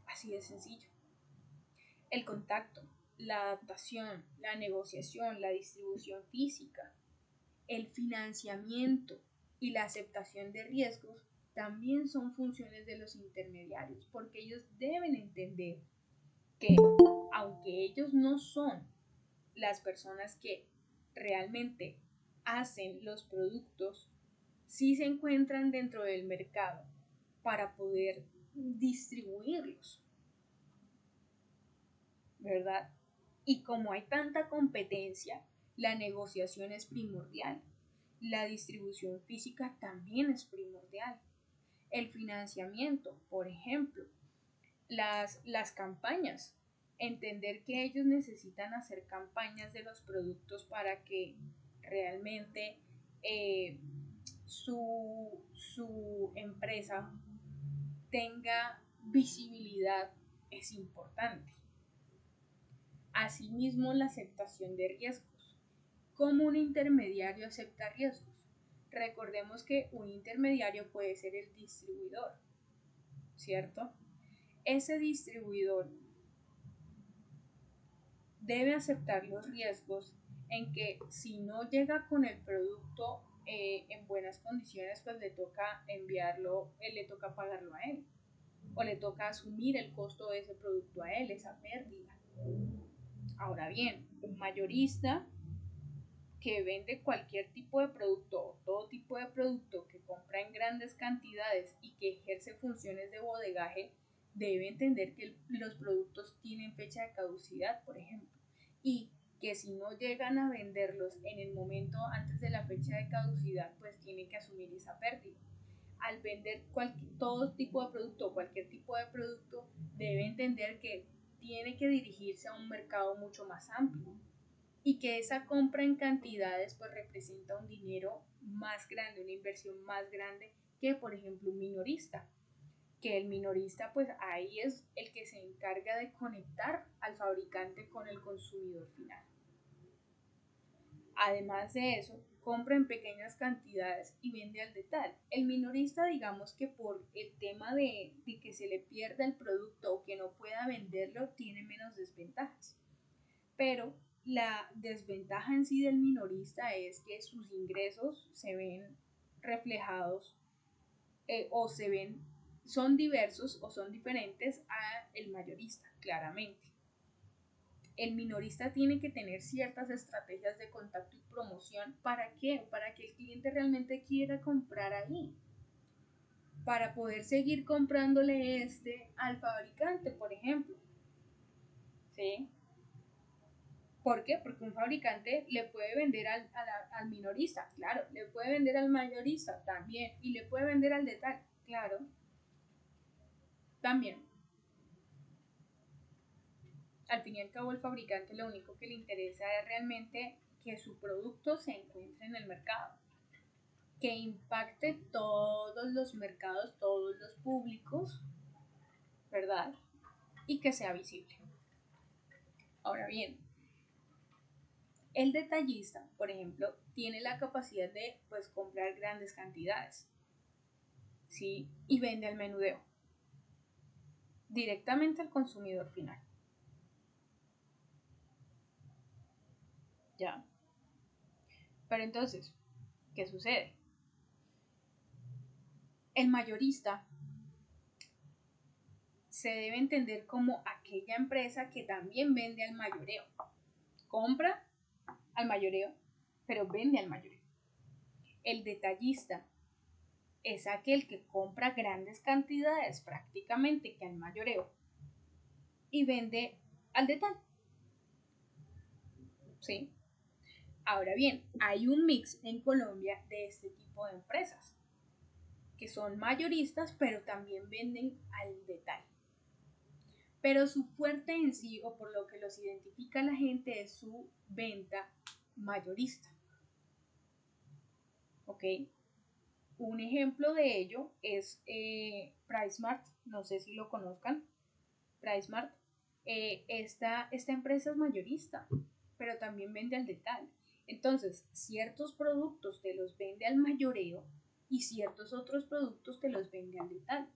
Así de sencillo. El contacto, la adaptación, la negociación, la distribución física, el financiamiento y la aceptación de riesgos también son funciones de los intermediarios, porque ellos deben entender que aunque ellos no son las personas que realmente hacen los productos, sí se encuentran dentro del mercado para poder distribuirlos, ¿verdad? Y como hay tanta competencia, la negociación es primordial. La distribución física también es primordial. El financiamiento, por ejemplo, las campañas, entender que ellos necesitan hacer campañas de los productos para que realmente su empresa tenga visibilidad, es importante. Asimismo, la aceptación de riesgos. ¿Cómo un intermediario acepta riesgos? Recordemos que un intermediario puede ser el distribuidor, ¿cierto? Ese distribuidor debe aceptar los riesgos en que si no llega con el producto en buenas condiciones, pues le toca enviarlo, le toca pagarlo a él, o le toca asumir el costo de ese producto a él, esa pérdida. Ahora bien, un mayorista que vende cualquier tipo de producto o todo tipo de producto, que compra en grandes cantidades y que ejerce funciones de bodegaje, debe entender que los productos tienen fecha de caducidad, por ejemplo, y que si no llegan a venderlos en el momento antes de la fecha de caducidad, pues tiene que asumir esa pérdida. Al vender todo tipo de producto o cualquier tipo de producto, debe entender que tiene que dirigirse a un mercado mucho más amplio y que esa compra en cantidades pues representa un dinero más grande, una inversión más grande que por ejemplo un minorista, que el minorista pues ahí es el que se encarga de conectar al fabricante con el consumidor final. Además de eso, compra en pequeñas cantidades y vende al detalle. El minorista, digamos que por el tema de que se le pierda el producto o que no pueda venderlo, tiene menos desventajas. Pero la desventaja en sí del minorista es que sus ingresos se ven reflejados o son diversos o son diferentes a el mayorista, claramente. El minorista tiene que tener ciertas estrategias de contacto y promoción. ¿Para qué? Para que el cliente realmente quiera comprar ahí. Para poder seguir comprándole al fabricante, por ejemplo. ¿Sí? ¿Por qué? Porque un fabricante le puede vender al minorista, claro, le puede vender al mayorista también, y le puede vender al detalle, claro, también. Al fin y al cabo, el fabricante lo único que le interesa es realmente que su producto se encuentre en el mercado, que impacte todos los mercados, todos los públicos, ¿verdad? Y que sea visible. Ahora bien, el detallista, por ejemplo, tiene la capacidad de pues, comprar grandes cantidades, ¿sí? Y vende al menudeo, directamente al consumidor final. ¿Ya? Pero entonces, ¿qué sucede? El mayorista se debe entender como aquella empresa que también vende al mayoreo. Compra al mayoreo, pero vende al mayoreo. El detallista es aquel que compra grandes cantidades, prácticamente que al mayoreo, y vende al detalle. ¿Sí? Ahora bien, hay un mix en Colombia de este tipo de empresas, que son mayoristas, pero también venden al detalle. Pero su fuerte en sí, o por lo que los identifica la gente, es su venta mayorista. ¿Ok? Un ejemplo de ello es PriceSmart, no sé si lo conozcan, PriceSmart. Esta empresa es mayorista, pero también vende al detalle. Entonces, ciertos productos te los vende al mayoreo y ciertos otros productos te los vende al detalle.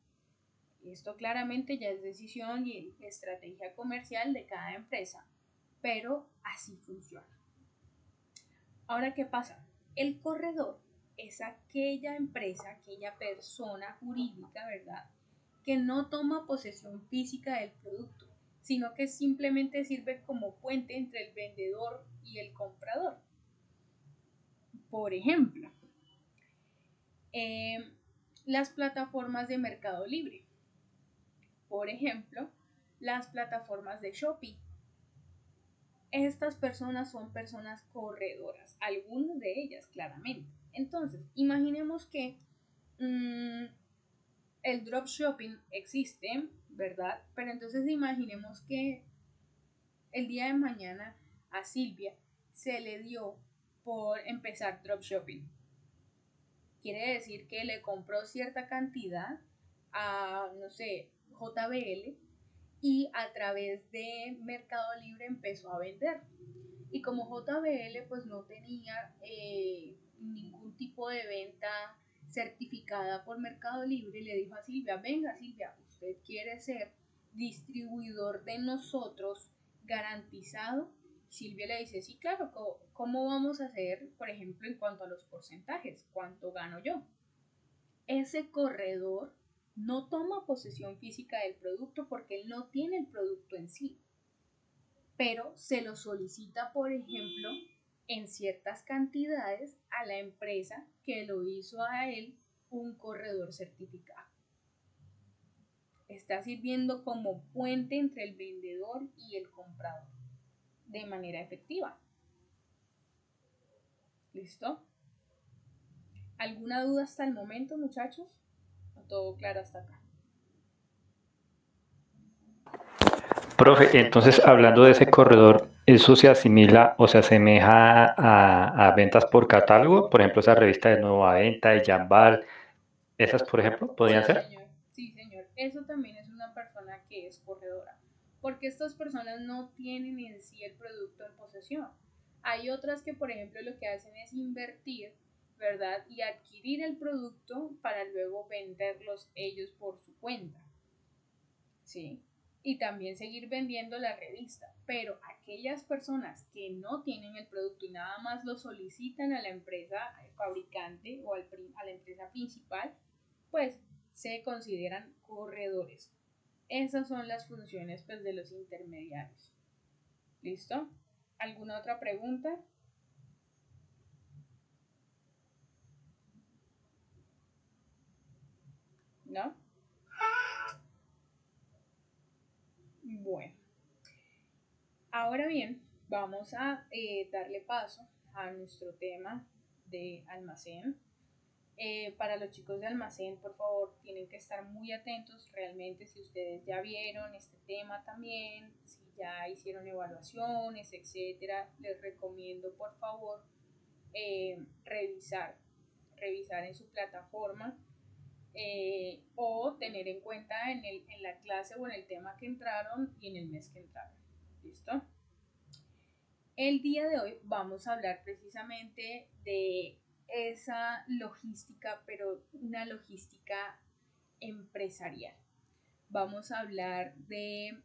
Esto claramente ya es decisión y estrategia comercial de cada empresa, pero así funciona. Ahora, ¿qué pasa? El corredor es aquella empresa, aquella persona jurídica, ¿verdad?, que no toma posesión física del producto, sino que simplemente sirve como puente entre el vendedor y el comprador. Por ejemplo, las plataformas de Mercado Libre. Por ejemplo, las plataformas de Shopee. Estas personas son personas corredoras, algunas de ellas claramente. Entonces, imaginemos que el dropshipping existe, ¿verdad? Pero entonces imaginemos que el día de mañana a Silvia se le dio por empezar dropshipping. Quiere decir que le compró cierta cantidad a, no sé, JBL, y a través de Mercado Libre empezó a vender. Y como JBL pues no tenía ningún tipo de venta certificada por Mercado Libre, le dijo a Silvia, venga Silvia, usted quiere ser distribuidor de nosotros garantizado, Silvia le dice, sí, claro, ¿cómo vamos a hacer, por ejemplo, en cuanto a los porcentajes? ¿Cuánto gano yo? Ese corredor no toma posesión física del producto porque él no tiene el producto en sí, pero se lo solicita, por ejemplo, en ciertas cantidades a la empresa que lo hizo a él un corredor certificado. Está sirviendo como puente entre el vendedor y el comprador de manera efectiva. ¿Listo? ¿Alguna duda hasta el momento, muchachos? ¿O todo claro hasta acá? Profe, entonces hablando de ese corredor, ¿eso se asimila o se asemeja a ventas por catálogo? Por ejemplo, esa revista de Nueva Venta, de Jambal, esas, por ejemplo, podrían Sí, ser. señor. Sí, señor. Eso también es una persona que es corredora, porque estas personas no tienen en sí el producto en posesión. Hay otras que, por ejemplo, lo que hacen es invertir, ¿verdad? Y adquirir el producto para luego venderlos ellos por su cuenta, ¿sí? Y también seguir vendiendo la revista. Pero aquellas personas que no tienen el producto y nada más lo solicitan a la empresa fabricante o a la empresa principal, pues se consideran corredores. Esas son las funciones, pues, de los intermediarios. ¿Listo? ¿Alguna otra pregunta? ¿No? Bueno. Ahora bien, vamos a darle paso a nuestro tema de almacén. Para los chicos de almacén, por favor, tienen que estar muy atentos realmente si ustedes ya vieron este tema también, si ya hicieron evaluaciones, etcétera. Les recomiendo, por favor, revisar en su plataforma o tener en cuenta en la clase o en el tema que entraron y en el mes que entraron. ¿Listo? El día de hoy vamos a hablar precisamente de esa logística, pero una logística empresarial. Vamos a hablar de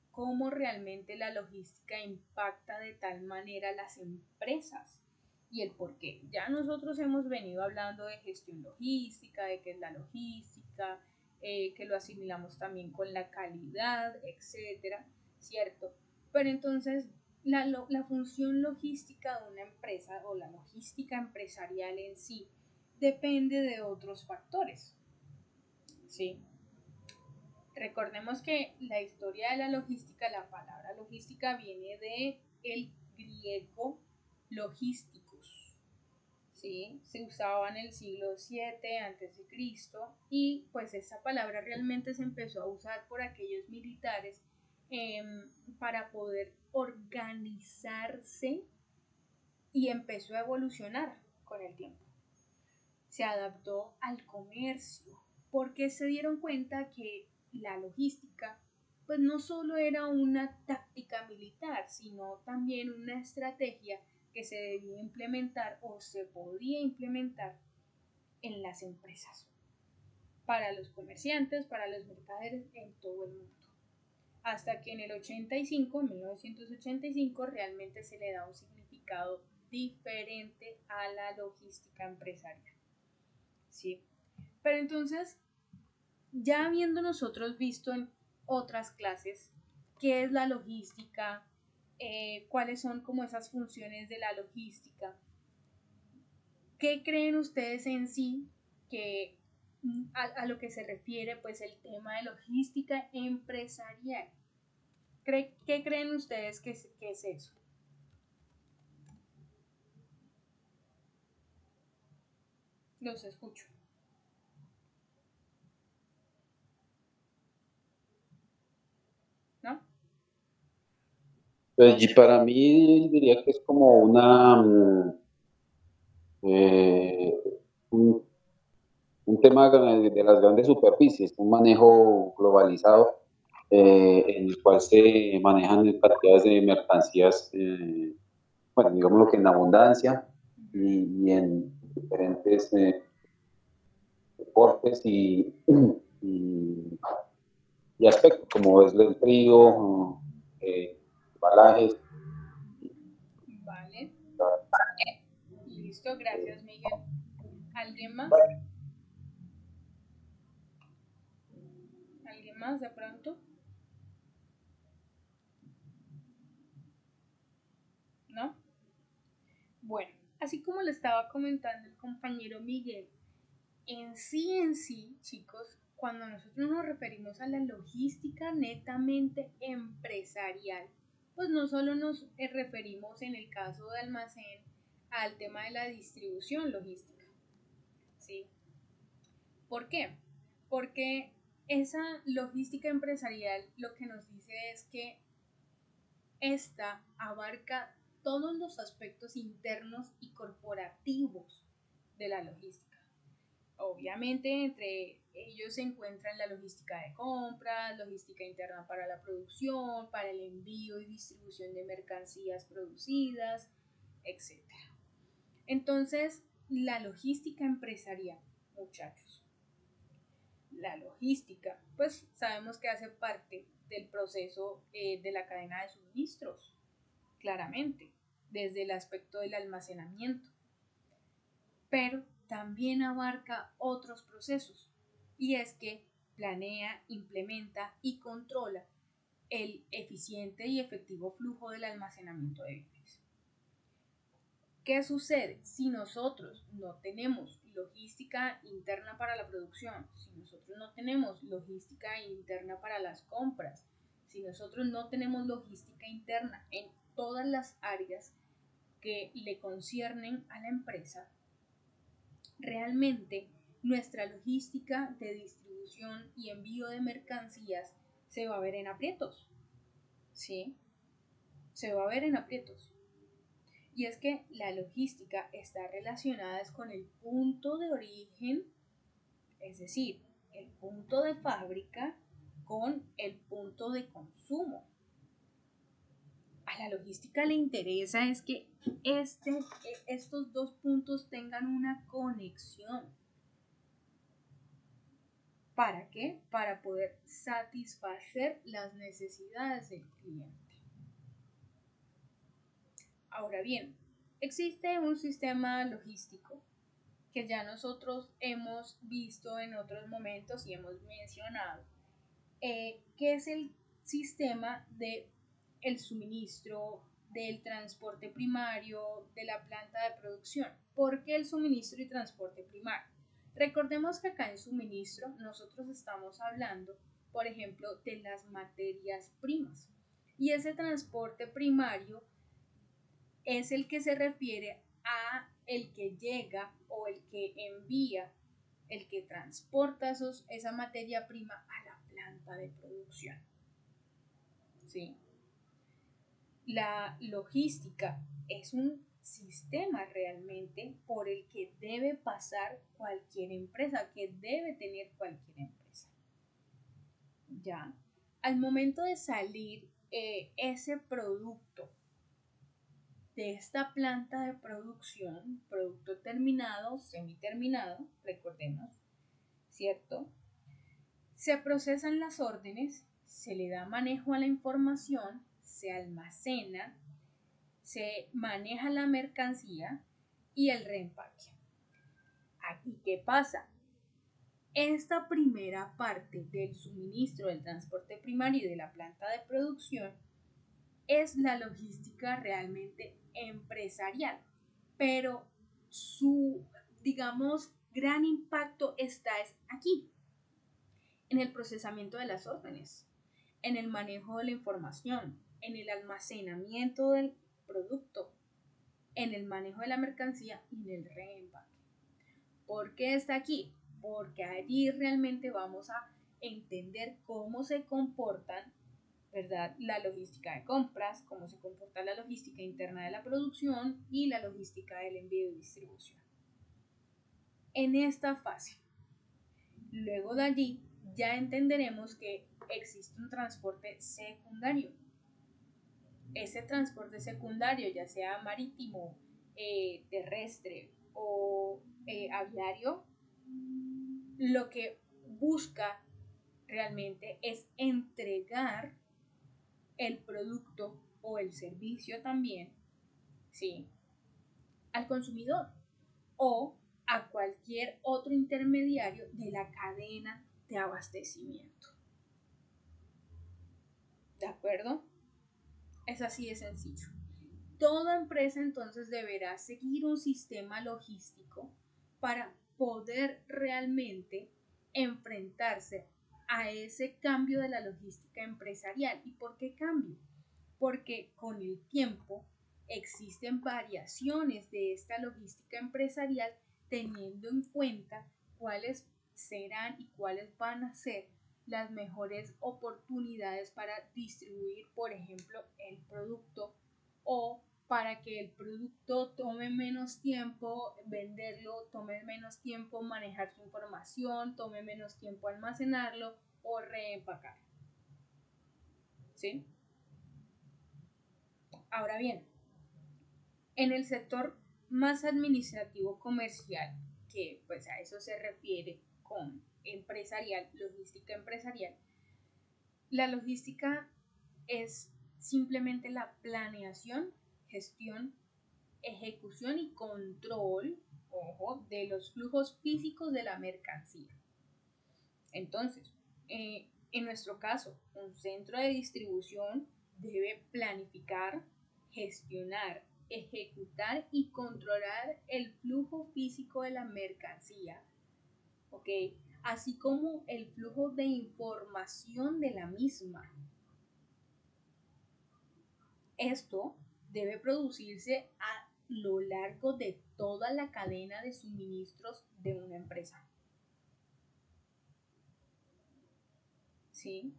cómo realmente la logística impacta de tal manera las empresas y el por qué. Ya nosotros hemos venido hablando de gestión logística, de qué es la logística, que lo asimilamos también con la calidad, etcétera, ¿cierto? Pero entonces la función logística de una empresa o la logística empresarial en sí depende de otros factores, ¿sí? Recordemos que la historia de la logística, la palabra logística viene de el griego logísticos, ¿sí? Se usaba en el siglo 7 a.C. y pues esa palabra realmente se empezó a usar por aquellos militares para poder organizarse y empezó a evolucionar con el tiempo. Se adaptó al comercio porque se dieron cuenta que la logística pues no solo era una táctica militar, sino también una estrategia que se debía implementar o se podía implementar en las empresas, para los comerciantes, para los mercaderes en todo el mundo. Hasta que en el 1985, realmente se le da un significado diferente a la logística empresarial. ¿Sí? Pero entonces, ya habiendo nosotros visto en otras clases qué es la logística, cuáles son como esas funciones de la logística, ¿qué creen ustedes en sí que a lo que se refiere pues el tema de logística empresarial? ¿Qué creen ustedes que es eso? Los escucho. ¿No? Pues, y para mí diría que es como un, un tema de las grandes superficies, un manejo globalizado en el cual se manejan cantidades de mercancías, bueno, digámoslo que en abundancia y en diferentes portes y y aspectos, como es el frío, embalajes. Vale. Listo, gracias Miguel. ¿Alguien más? ¿Alguien más de pronto? ¿No? Bueno, así como le estaba comentando el compañero Miguel, en sí, chicos, cuando nosotros nos referimos a la logística netamente empresarial, pues no solo nos referimos en el caso de almacén al tema de la distribución logística, ¿sí? ¿Por qué? Porque esa logística empresarial lo que nos dice es que esta abarca todos los aspectos internos y corporativos de la logística. Obviamente entre ellos se encuentran la logística de compras, logística interna para la producción, para el envío y distribución de mercancías producidas, etc. Entonces, la logística empresarial, muchachos, la logística, pues sabemos que hace parte del proceso de la cadena de suministros, claramente, desde el aspecto del almacenamiento, pero también abarca otros procesos, y es que planea, implementa y controla el eficiente y efectivo flujo del almacenamiento de bienes. ¿Qué sucede? Si nosotros no tenemos logística interna para la producción, si nosotros no tenemos logística interna para las compras, si nosotros no tenemos logística interna en todas las áreas que le conciernen a la empresa, realmente nuestra logística de distribución y envío de mercancías se va a ver en aprietos, ¿sí? Se va a ver en aprietos. Y es que la logística está relacionada con el punto de origen, es decir, el punto de fábrica con el punto de consumo. A la logística le interesa es que estos dos puntos tengan una conexión. ¿Para qué? Para poder satisfacer las necesidades del cliente. Ahora bien, existe un sistema logístico que ya nosotros hemos visto en otros momentos y hemos mencionado, que es el sistema de el suministro, del transporte primario, de la planta de producción. ¿Por qué el suministro y transporte primario? Recordemos que acá en suministro nosotros estamos hablando, por ejemplo, de las materias primas. Y ese transporte primario es el que se refiere a el que llega o el que envía, el que transporta esa materia prima a la planta de producción. ¿Sí? La logística es un sistema realmente por el que debe pasar cualquier empresa, que debe tener cualquier empresa. Ya, al momento de salir ese producto de esta planta de producción, producto terminado, semiterminado, recordemos, ¿cierto? Se procesan las órdenes, se le da manejo a la información, se almacena, se maneja la mercancía y el reempaque. Aquí, ¿qué pasa? Esta primera parte del suministro del transporte primario y de la planta de producción es la logística realmente empresarial, pero su, digamos, gran impacto está aquí, en el procesamiento de las órdenes, en el manejo de la información, en el almacenamiento del producto, en el manejo de la mercancía y en el reempaque. ¿Por qué está aquí? Porque allí realmente vamos a entender cómo se comportan, ¿verdad?, la logística de compras, cómo se comporta la logística interna de la producción y la logística del envío y distribución. En esta fase, luego de allí, ya entenderemos que existe un transporte secundario. Ese transporte secundario, ya sea marítimo, terrestre o aviario, lo que busca realmente es entregar el producto o el servicio también, ¿sí?, al consumidor o a cualquier otro intermediario de la cadena de abastecimiento. ¿De acuerdo? Es así de sencillo. Toda empresa entonces deberá seguir un sistema logístico para poder realmente enfrentarse a ese cambio de la logística empresarial. ¿Y por qué cambio? Porque con el tiempo existen variaciones de esta logística empresarial teniendo en cuenta cuáles serán y cuáles van a ser las mejores oportunidades para distribuir, por ejemplo, el producto, o para que el producto tome menos tiempo venderlo, tome menos tiempo manejar su información, tome menos tiempo almacenarlo o reempacarlo. ¿Sí? Ahora bien, en el sector más administrativo comercial, que pues a eso se refiere con empresarial, logística empresarial, la logística es simplemente la planeación, gestión, ejecución y control, ojo, de los flujos físicos de la mercancía. Entonces, en nuestro caso, un centro de distribución debe planificar, gestionar, ejecutar y controlar el flujo físico de la mercancía, ¿ok?, así como el flujo de información de la misma. Esto debe producirse a lo largo de toda la cadena de suministros de una empresa. ¿Sí?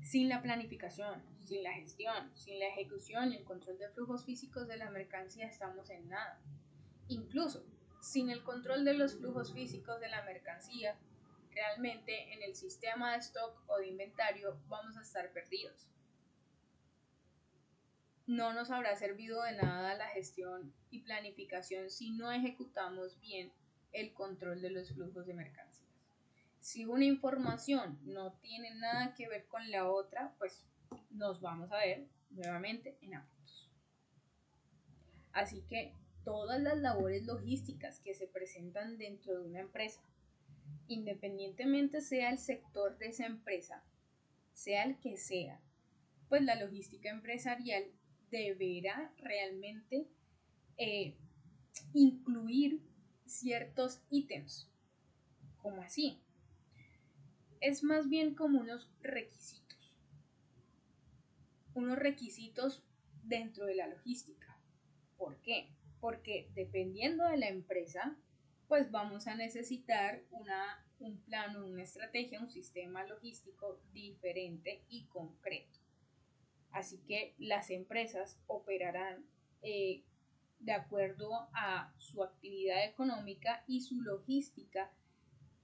Sin la planificación, sin la gestión, sin la ejecución y el control de flujos físicos de la mercancía estamos en nada. Incluso sin el control de los flujos físicos de la mercancía, realmente en el sistema de stock o de inventario vamos a estar perdidos. No nos habrá servido de nada la gestión y planificación si no ejecutamos bien el control de los flujos de mercancías. Si una información no tiene nada que ver con la otra, pues nos vamos a ver nuevamente en apuros. Así que todas las labores logísticas que se presentan dentro de una empresa, independientemente sea el sector de esa empresa, sea el que sea, pues la logística empresarial deberá realmente incluir ciertos ítems. ¿Cómo así? Es más bien como unos requisitos dentro de la logística. ¿Por qué? Porque dependiendo de la empresa, pues vamos a necesitar un plano, una estrategia, un sistema logístico diferente y concreto. Así que las empresas operarán de acuerdo a su actividad económica y su logística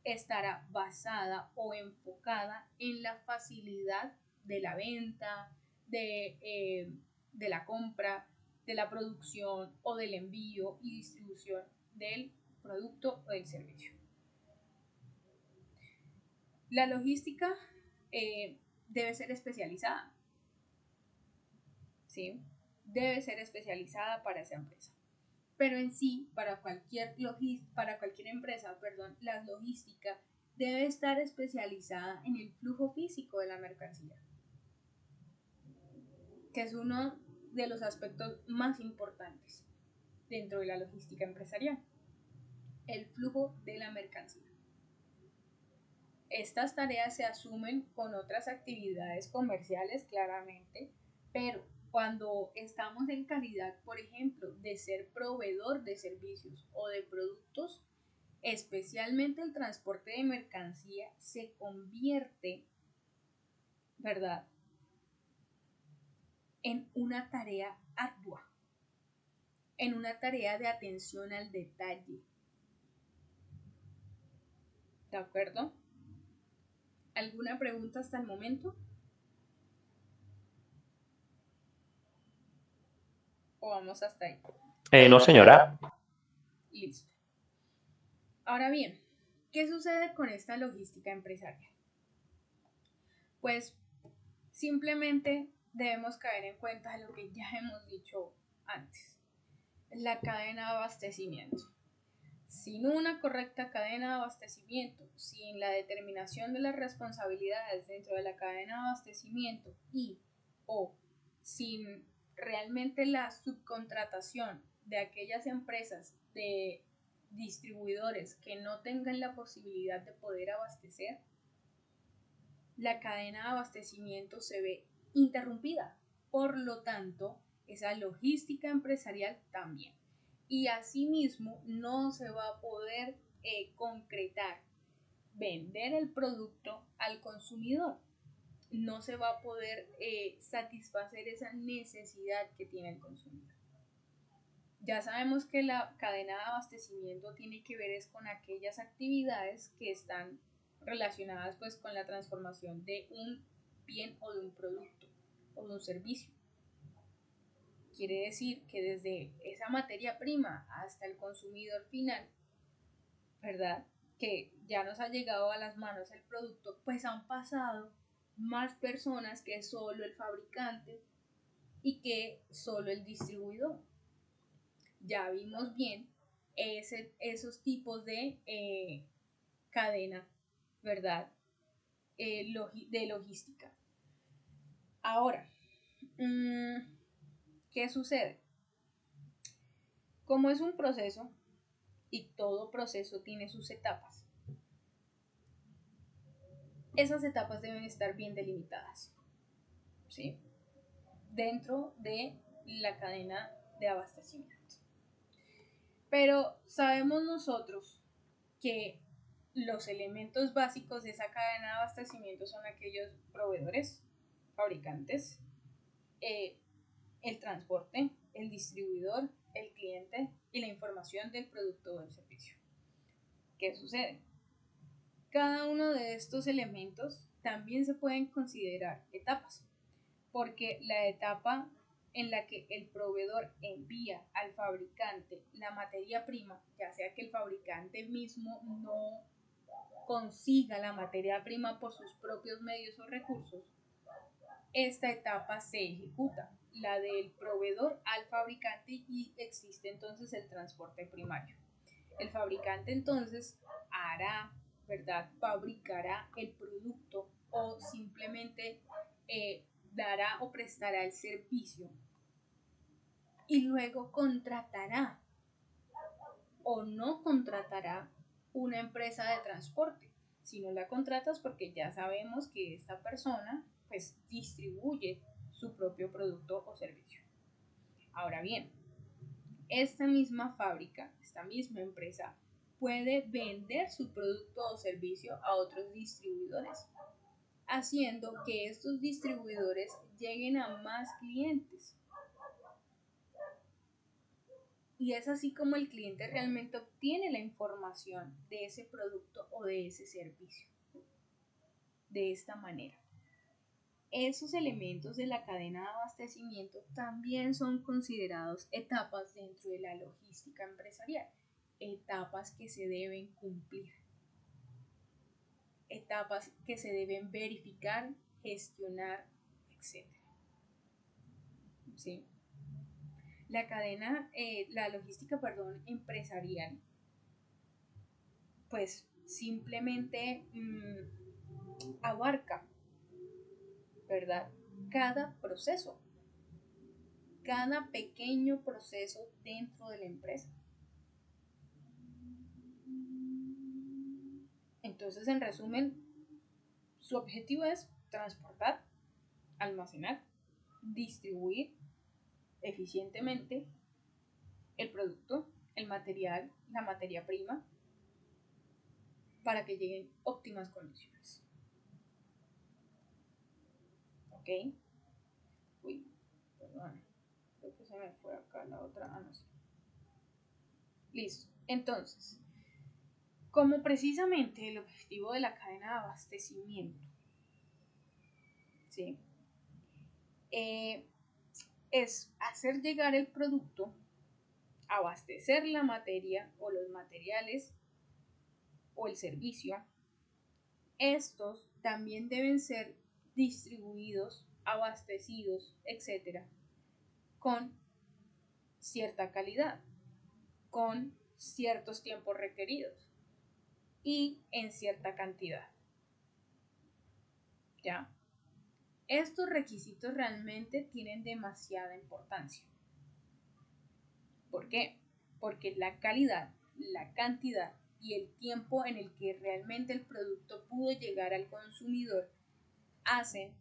estará basada o enfocada en la facilidad de la venta, de la compra, de la producción o del envío y distribución del producto o del servicio. La logística debe ser especializada. ¿Sí? Debe ser especializada para esa empresa. Pero en sí, para cualquier empresa, la logística debe estar especializada en el flujo físico de la mercancía, que es uno de los aspectos más importantes dentro de la logística empresarial, el flujo de la mercancía. Estas tareas se asumen con otras actividades comerciales, claramente, pero cuando estamos en calidad, por ejemplo, de ser proveedor de servicios o de productos, especialmente el transporte de mercancía se convierte, ¿verdad?, en una tarea ardua, en una tarea de atención al detalle. ¿De acuerdo? ¿Alguna pregunta hasta el momento? ¿O vamos hasta ahí? No, señora. Listo. Ahora bien, ¿qué sucede con esta logística empresarial? Pues simplemente debemos caer en cuenta de lo que ya hemos dicho antes, la cadena de abastecimiento. Sin una correcta cadena de abastecimiento, sin la determinación de las responsabilidades dentro de la cadena de abastecimiento o sin realmente la subcontratación de aquellas empresas de distribuidores que no tengan la posibilidad de poder abastecer, la cadena de abastecimiento se ve interrumpida. Por lo tanto, esa logística empresarial también. Y asimismo no se va a poder concretar, vender el producto al consumidor. No se va a poder satisfacer esa necesidad que tiene el consumidor. Ya sabemos que la cadena de abastecimiento tiene que ver es con aquellas actividades que están relacionadas pues con la transformación de un bien o de un producto o de un servicio. Quiere decir que desde esa materia prima hasta el consumidor final, ¿verdad? Que ya nos ha llegado a las manos el producto, pues han pasado más personas que solo el fabricante y que solo el distribuidor. Ya vimos bien esos tipos de cadena, ¿verdad? De logística. Ahora, ¿qué sucede? Como es un proceso y todo proceso tiene sus etapas, esas etapas deben estar bien delimitadas, ¿sí? Dentro de la cadena de abastecimiento. Pero sabemos nosotros que los elementos básicos de esa cadena de abastecimiento son aquellos proveedores, fabricantes, el transporte, el distribuidor, el cliente y la información del producto o del servicio. ¿Qué sucede? Cada uno de estos elementos también se pueden considerar etapas, porque la etapa en la que el proveedor envía al fabricante la materia prima, ya sea que el fabricante mismo no consiga la materia prima por sus propios medios o recursos, esta etapa se ejecuta, la del proveedor al fabricante, y existe entonces el transporte primario. El fabricante entonces hará, ¿verdad? Fabricará el producto o simplemente dará o prestará el servicio y luego contratará o no contratará una empresa de transporte. Si no la contratas, porque ya sabemos que esta persona pues distribuye su propio producto o servicio. Ahora bien, esta misma fábrica, esta misma empresa puede vender su producto o servicio a otros distribuidores, haciendo que estos distribuidores lleguen a más clientes. Y es así como el cliente realmente obtiene la información de ese producto o de ese servicio. De esta manera, esos elementos de la cadena de abastecimiento también son considerados etapas dentro de la logística empresarial, etapas que se deben cumplir, etapas que se deben verificar, gestionar, etc. ¿Sí? La logística, empresarial, pues simplemente abarca, ¿verdad? Cada proceso, cada pequeño proceso dentro de la empresa. Entonces, en resumen, su objetivo es transportar, almacenar, distribuir eficientemente el producto, el material, la materia prima, para que lleguen óptimas condiciones. ¿Ok? Uy, perdón. Creo que se me fue acá la otra. Ah, no sé. Listo. Entonces, como precisamente el objetivo de la cadena de abastecimiento, ¿sí? Es hacer llegar el producto, abastecer la materia o los materiales o el servicio. Estos también deben ser distribuidos, abastecidos, etcétera, con cierta calidad, con ciertos tiempos requeridos y en cierta cantidad. ¿Ya? Estos requisitos realmente tienen demasiada importancia. ¿Por qué? Porque la calidad, la cantidad y el tiempo en el que realmente el producto pudo llegar al consumidor hacen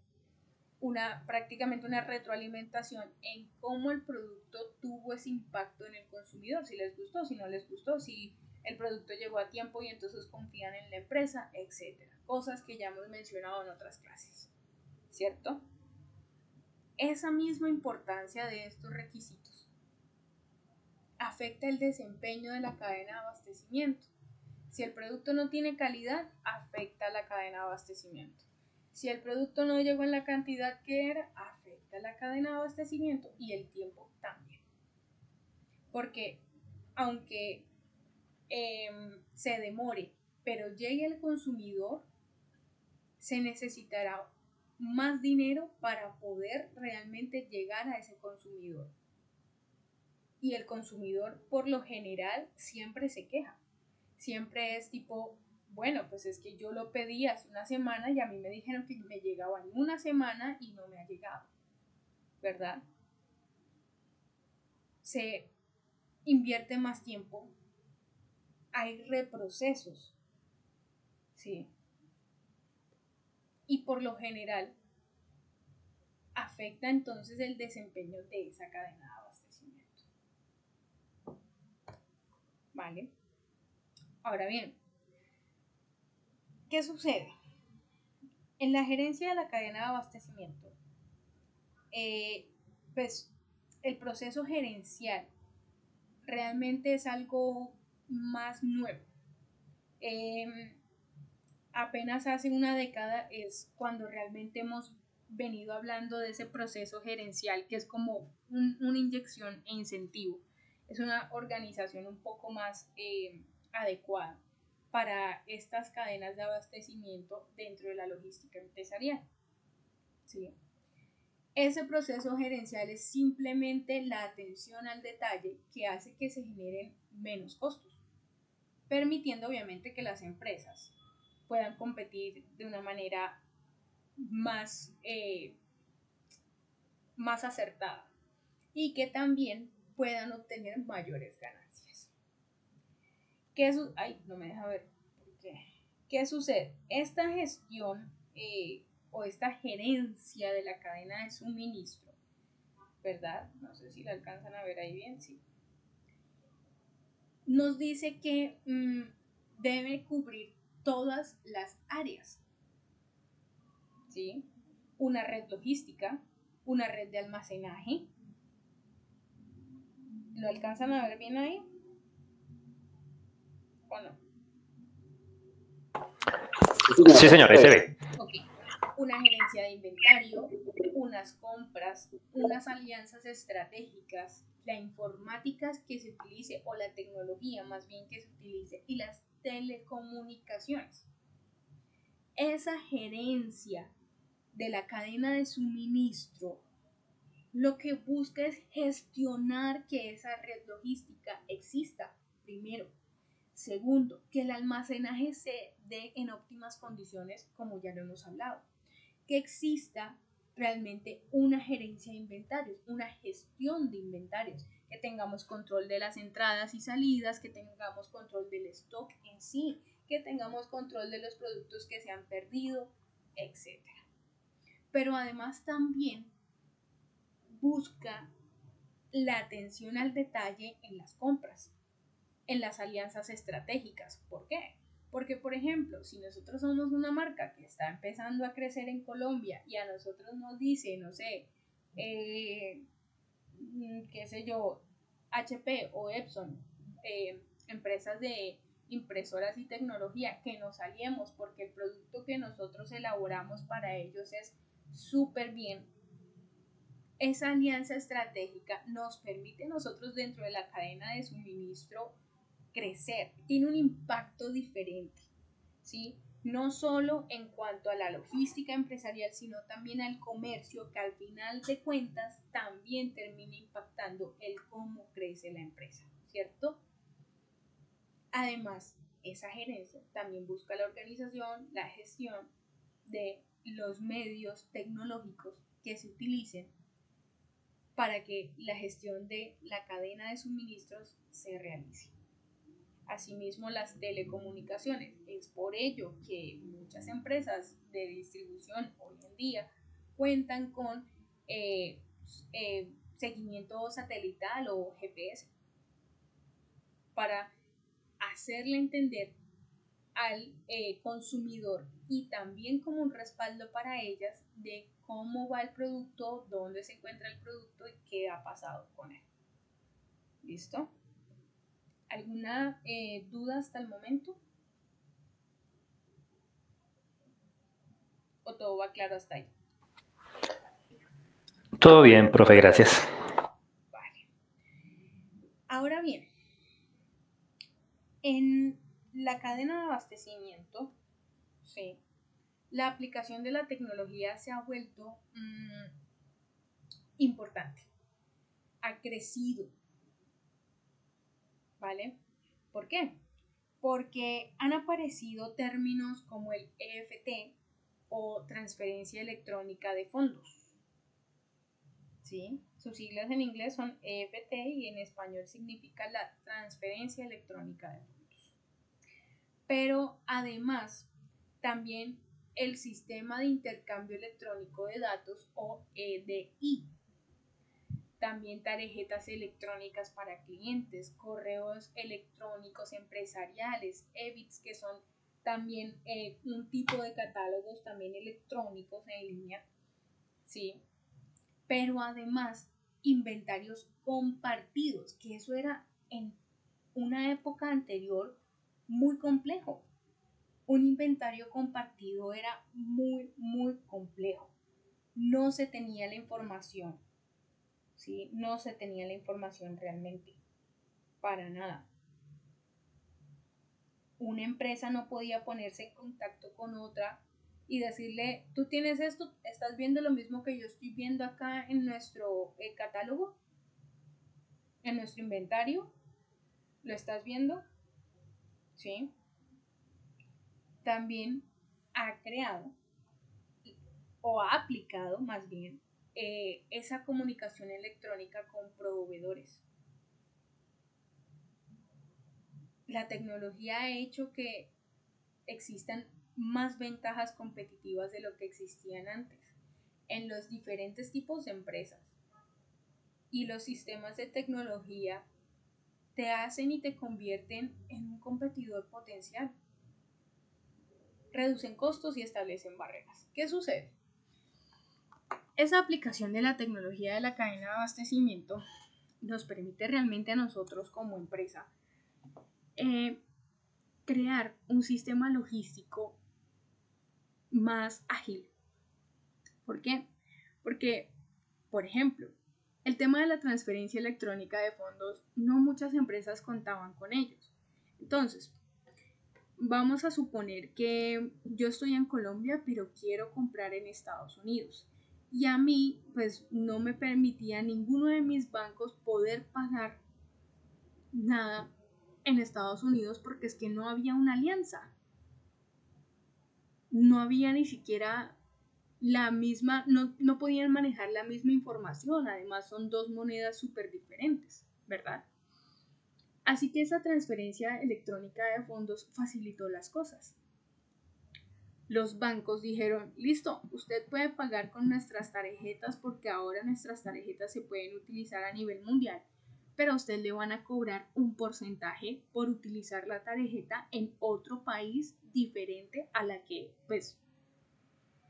prácticamente una retroalimentación en cómo el producto tuvo ese impacto en el consumidor, si les gustó, si no les gustó, si el producto llegó a tiempo y entonces confían en la empresa, etc. Cosas que ya hemos mencionado en otras clases, ¿cierto? Esa misma importancia de estos requisitos afecta el desempeño de la cadena de abastecimiento. Si el producto no tiene calidad, afecta la cadena de abastecimiento. Si el producto no llegó en la cantidad que era, afecta la cadena de abastecimiento y el tiempo también. Porque aunque se demore, pero llegue al consumidor, se necesitará más dinero para poder realmente llegar a ese consumidor. Y el consumidor, por lo general, siempre se queja. Siempre es tipo, bueno, pues es que yo lo pedí hace una semana y a mí me dijeron que me llegaba en una semana y no me ha llegado, ¿verdad? Se invierte más tiempo, hay reprocesos, ¿sí? Y por lo general afecta entonces el desempeño de esa cadena de abastecimiento, ¿vale? Ahora bien, ¿qué sucede? En la gerencia de la cadena de abastecimiento, pues el proceso gerencial realmente es algo más nuevo. Apenas hace una década es cuando realmente hemos venido hablando de ese proceso gerencial que es como una inyección e incentivo. Es una organización un poco más adecuada para estas cadenas de abastecimiento dentro de la logística empresarial. ¿Sí? Ese proceso gerencial es simplemente la atención al detalle que hace que se generen menos costos, permitiendo obviamente que las empresas puedan competir de una manera más acertada y que también puedan obtener mayores ganancias. No me deja ver. ¿Qué sucede? Esta gestión o esta gerencia de la cadena de suministro, ¿verdad? No sé si la alcanzan a ver ahí bien, sí. Nos dice que debe cubrir todas las áreas, ¿sí? Una red logística, una red de almacenaje. ¿Lo alcanzan a ver bien ahí? ¿O no? Sí, señor, ahí se ve. Ok. Una gerencia de inventario, unas compras, unas alianzas estratégicas, la informática que se utilice o la tecnología más bien que se utilice y las telecomunicaciones. Esa gerencia de la cadena de suministro lo que busca es gestionar que esa red logística exista, primero. Segundo, que el almacenaje se dé en óptimas condiciones, como ya lo hemos hablado. Que exista realmente una gerencia de inventarios, una gestión de inventarios, que tengamos control de las entradas y salidas, que tengamos control del stock en sí, que tengamos control de los productos que se han perdido, etc. Pero además también busca la atención al detalle en las compras, en las alianzas estratégicas. ¿Por qué? Porque, por ejemplo, si nosotros somos una marca que está empezando a crecer en Colombia y a nosotros nos dice, no sé, qué sé yo, HP o Epson, empresas de impresoras y tecnología, que nos aliemos porque el producto que nosotros elaboramos para ellos es súper bien. Esa alianza estratégica nos permite a nosotros dentro de la cadena de suministro crecer, tiene un impacto diferente, ¿sí? no solo en cuanto a la logística empresarial, sino también al comercio, que al final de cuentas también termina impactando el cómo crece la empresa, ¿cierto? Además, esa gerencia también busca la organización, la gestión de los medios tecnológicos que se utilicen para que la gestión de la cadena de suministros se realice. Asimismo, las telecomunicaciones. Es por ello que muchas empresas de distribución hoy en día cuentan con seguimiento satelital o GPS para hacerle entender al consumidor y también como un respaldo para ellas de cómo va el producto, dónde se encuentra el producto y qué ha pasado con él. ¿Listo? ¿Alguna duda hasta el momento? ¿O todo va claro hasta ahí? Todo bien, profe, gracias. Vale. Ahora bien, en la cadena de abastecimiento, sí, la aplicación de la tecnología se ha vuelto importante, ha crecido, ¿vale? ¿Por qué? Porque han aparecido términos como el EFT o transferencia electrónica de fondos, ¿sí? Sus siglas en inglés son EFT y en español significa la transferencia electrónica de fondos. Pero además, también el sistema de intercambio electrónico de datos o EDI. También tarjetas electrónicas para clientes, correos electrónicos empresariales, EBITs, que son también un tipo de catálogos también electrónicos en línea, ¿sí? Pero además inventarios compartidos, que eso era en una época anterior muy complejo. Un inventario compartido era muy, muy complejo. No se tenía la información, ¿sí? No se tenía la información realmente, para nada. Una empresa no podía ponerse en contacto con otra y decirle, tú tienes esto, estás viendo lo mismo que yo estoy viendo acá en nuestro catálogo, en nuestro inventario, ¿lo estás viendo? ¿Sí? También ha creado o ha aplicado más bien esa comunicación electrónica con proveedores. La tecnología ha hecho que existan más ventajas competitivas de lo que existían antes en los diferentes tipos de empresas. Y los sistemas de tecnología te hacen y te convierten en un competidor potencial. Reducen costos y establecen barreras. ¿Qué sucede? Esa aplicación de la tecnología de la cadena de abastecimiento nos permite realmente a nosotros como empresa crear un sistema logístico más ágil. ¿Por qué? Porque, por ejemplo, el tema de la transferencia electrónica de fondos, no muchas empresas contaban con ellos. Entonces, vamos a suponer que yo estoy en Colombia, pero quiero comprar en Estados Unidos. Y a mí, pues, no me permitía ninguno de mis bancos poder pagar nada en Estados Unidos porque es que no había una alianza. No había ni siquiera la misma, no podían manejar la misma información. Además, son dos monedas súper diferentes, ¿verdad? Así que esa transferencia electrónica de fondos facilitó las cosas. Los bancos dijeron, listo, usted puede pagar con nuestras tarjetas porque ahora nuestras tarjetas se pueden utilizar a nivel mundial, pero a usted le van a cobrar un porcentaje por utilizar la tarjeta en otro país diferente a la que, pues,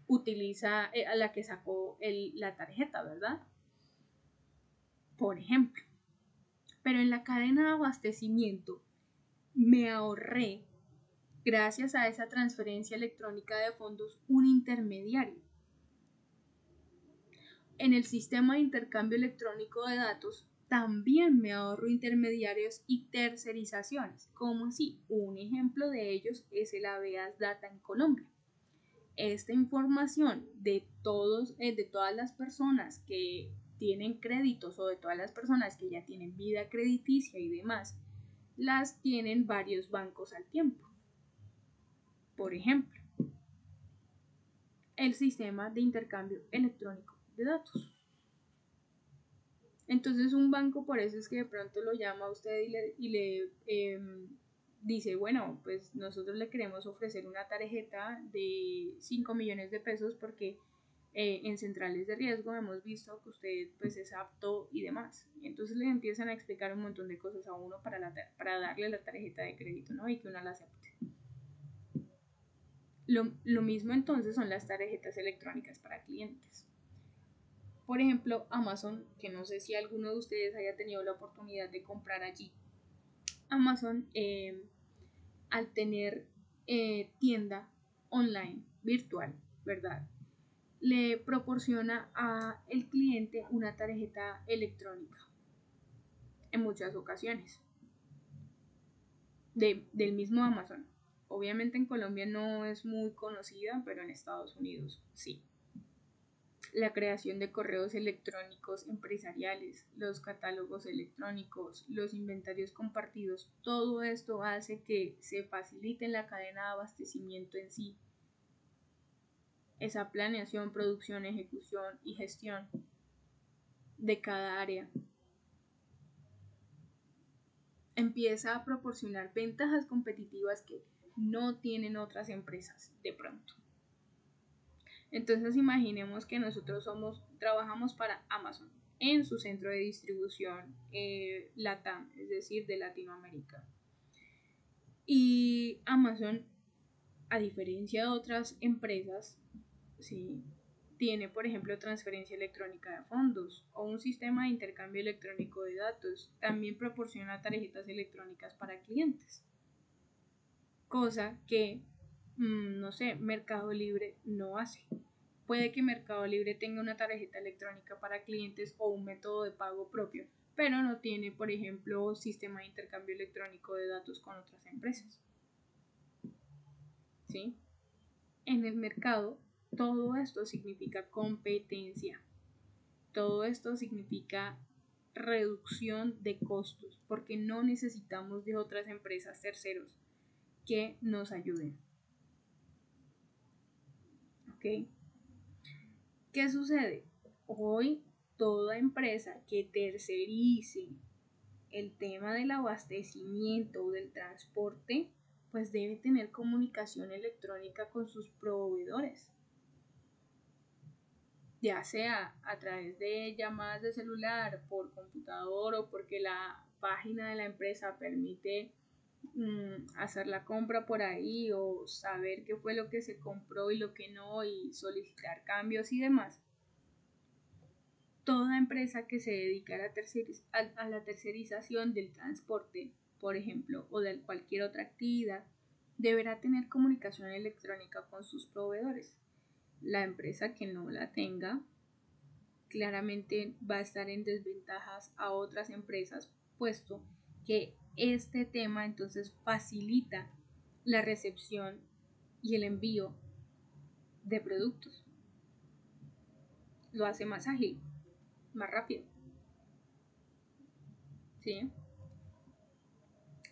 utiliza, a la que sacó la tarjeta, ¿verdad? Por ejemplo. Pero en la cadena de abastecimiento me ahorré, gracias a esa transferencia electrónica de fondos, un intermediario. En el sistema de intercambio electrónico de datos también me ahorro intermediarios y tercerizaciones. ¿Cómo así? Un ejemplo de ellos es el Aveas Data en Colombia. Esta información de todas las personas que tienen créditos o de todas las personas que ya tienen vida crediticia y demás, las tienen varios bancos al tiempo. Por ejemplo, el sistema de intercambio electrónico de datos. Entonces un banco, por eso es que de pronto lo llama a usted y le dice, bueno, pues nosotros le queremos ofrecer una tarjeta de 5 millones de pesos porque en centrales de riesgo hemos visto que usted pues es apto y demás. Y entonces le empiezan a explicar un montón de cosas a uno para darle la tarjeta de crédito, ¿no? Y que uno la acepte. Lo mismo entonces son las tarjetas electrónicas para clientes. Por ejemplo, Amazon, que no sé si alguno de ustedes haya tenido la oportunidad de comprar allí. Amazon, al tener tienda online virtual, ¿verdad? Le proporciona al cliente una tarjeta electrónica en muchas ocasiones del mismo Amazon. Obviamente en Colombia no es muy conocida, pero en Estados Unidos sí. La creación de correos electrónicos empresariales, los catálogos electrónicos, los inventarios compartidos, todo esto hace que se facilite la cadena de abastecimiento en sí. Esa planeación, producción, ejecución y gestión de cada área empieza a proporcionar ventajas competitivas que no tienen otras empresas de pronto. Entonces imaginemos que nosotros trabajamos para Amazon en su centro de distribución LATAM, es decir, de Latinoamérica. Y Amazon, a diferencia de otras empresas, ¿sí?, tiene, por ejemplo, transferencia electrónica de fondos o un sistema de intercambio electrónico de datos. También proporciona tarjetas electrónicas para clientes. Cosa que, no sé, Mercado Libre no hace. Puede que Mercado Libre tenga una tarjeta electrónica para clientes o un método de pago propio, pero no tiene, por ejemplo, sistema de intercambio electrónico de datos con otras empresas. ¿Sí? En el mercado, todo esto significa competencia. Todo esto significa reducción de costos, porque no necesitamos de otras empresas terceros que nos ayuden. ¿Ok? ¿Qué sucede? Hoy toda empresa que tercerice el tema del abastecimiento o del transporte, pues debe tener comunicación electrónica con sus proveedores, ya sea a través de llamadas de celular, por computador o porque la página de la empresa permite hacer la compra por ahí o saber qué fue lo que se compró y lo que no y solicitar cambios y demás. Toda empresa que se dedica a la tercerización del transporte, por ejemplo, o de cualquier otra actividad, deberá tener comunicación electrónica con sus proveedores. La empresa que no la tenga, claramente va a estar en desventajas a otras empresas, puesto que este tema entonces facilita la recepción y el envío de productos. Lo hace más ágil, más rápido. ¿Sí?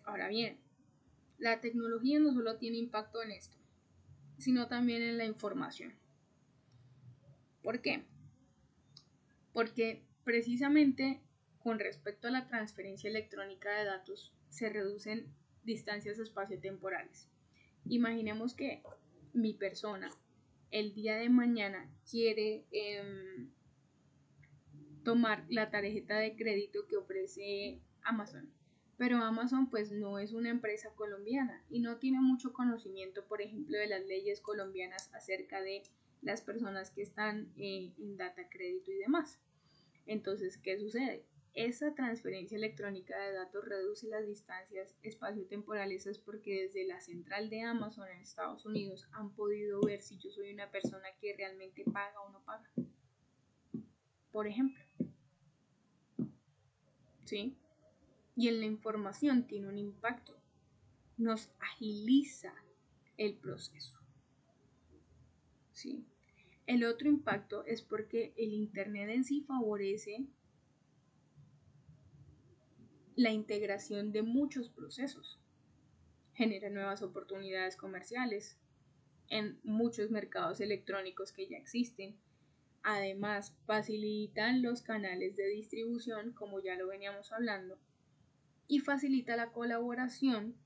Ahora bien, la tecnología no solo tiene impacto en esto, sino también en la información. ¿Por qué? Porque precisamente con respecto a la transferencia electrónica de datos se reducen distancias espaciotemporales. Imaginemos que mi persona el día de mañana quiere tomar la tarjeta de crédito que ofrece Amazon, pero Amazon pues no es una empresa colombiana y no tiene mucho conocimiento, por ejemplo, de las leyes colombianas acerca de las personas que están en data crédito y demás. Entonces, ¿qué sucede? Esa transferencia electrónica de datos reduce las distancias espaciotemporales, es porque desde la central de Amazon en Estados Unidos han podido ver si yo soy una persona que realmente paga o no paga. Por ejemplo. ¿sí? Y en la información tiene un impacto, nos agiliza el proceso, ¿sí? El otro impacto es porque el Internet en sí favorece la integración de muchos procesos, genera nuevas oportunidades comerciales en muchos mercados electrónicos que ya existen. Además, facilitan los canales de distribución, como ya lo veníamos hablando, y facilita la colaboración,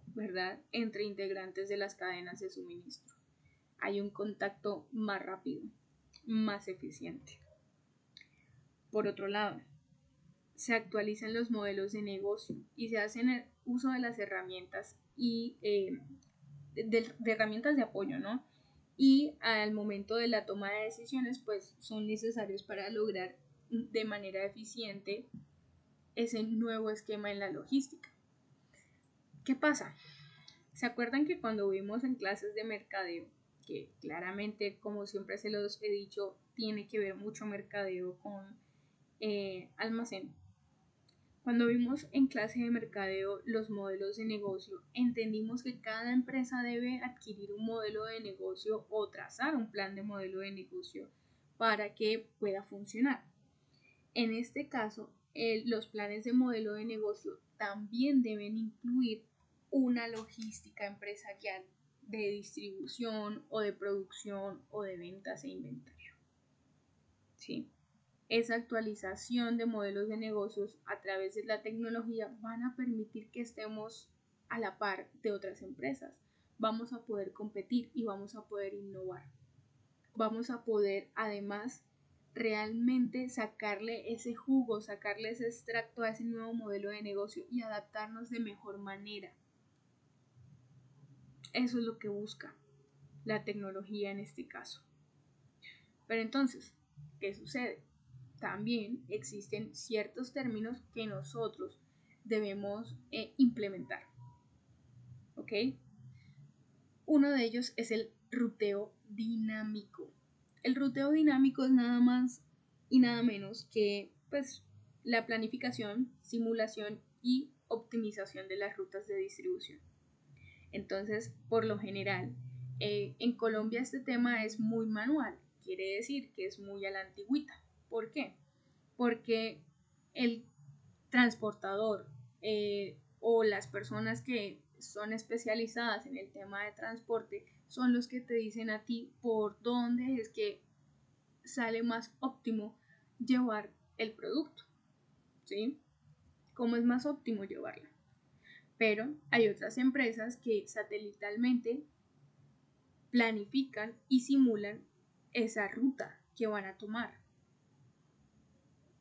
¿verdad?, entre integrantes de las cadenas de suministro. Hay un contacto más rápido, más eficiente. Por otro lado, se actualizan los modelos de negocio y se hacen el uso de las herramientas y de herramientas de apoyo, ¿no? Y al momento de la toma de decisiones, pues son necesarios para lograr de manera eficiente ese nuevo esquema en la logística. ¿Qué pasa? ¿Se acuerdan que cuando vimos en clases de mercadeo, que claramente, como siempre se los he dicho, tiene que ver mucho mercadeo con almacén? Cuando vimos en clase de mercadeo los modelos de negocio, entendimos que cada empresa debe adquirir un modelo de negocio o trazar un plan de modelo de negocio para que pueda funcionar. En este caso, los planes de modelo de negocio también deben incluir una logística empresarial de distribución o de producción o de ventas e inventario, ¿sí? Esa actualización de modelos de negocios a través de la tecnología van a permitir que estemos a la par de otras empresas. Vamos a poder competir y vamos a poder innovar. Vamos a poder además realmente sacarle ese jugo, sacarle ese extracto a ese nuevo modelo de negocio y adaptarnos de mejor manera. Eso es lo que busca la tecnología en este caso. Pero entonces, ¿qué sucede? También existen ciertos términos que nosotros debemos implementar, ¿ok? Uno de ellos es el ruteo dinámico. El ruteo dinámico es nada más y nada menos que pues, la planificación, simulación y optimización de las rutas de distribución. Entonces, por lo general, en Colombia este tema es muy manual, quiere decir que es muy a la antigüita. ¿Por qué? Porque el transportador o las personas que son especializadas en el tema de transporte son los que te dicen a ti por dónde es que sale más óptimo llevar el producto, ¿sí? ¿Cómo es más óptimo llevarlo? Pero hay otras empresas que satelitalmente planifican y simulan esa ruta que van a tomar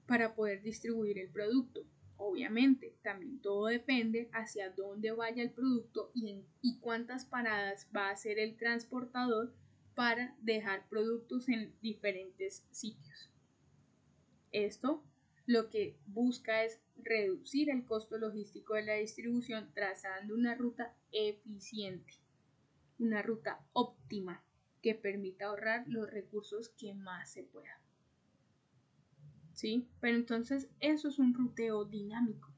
para poder distribuir el producto. Obviamente, también todo depende hacia dónde vaya el producto y cuántas paradas va a hacer el transportador para dejar productos en diferentes sitios. Esto lo que busca es reducir el costo logístico de la distribución trazando una ruta eficiente, una ruta óptima que permita ahorrar los recursos que más se pueda. ¿Sí? Pero entonces eso es un ruteo dinámico.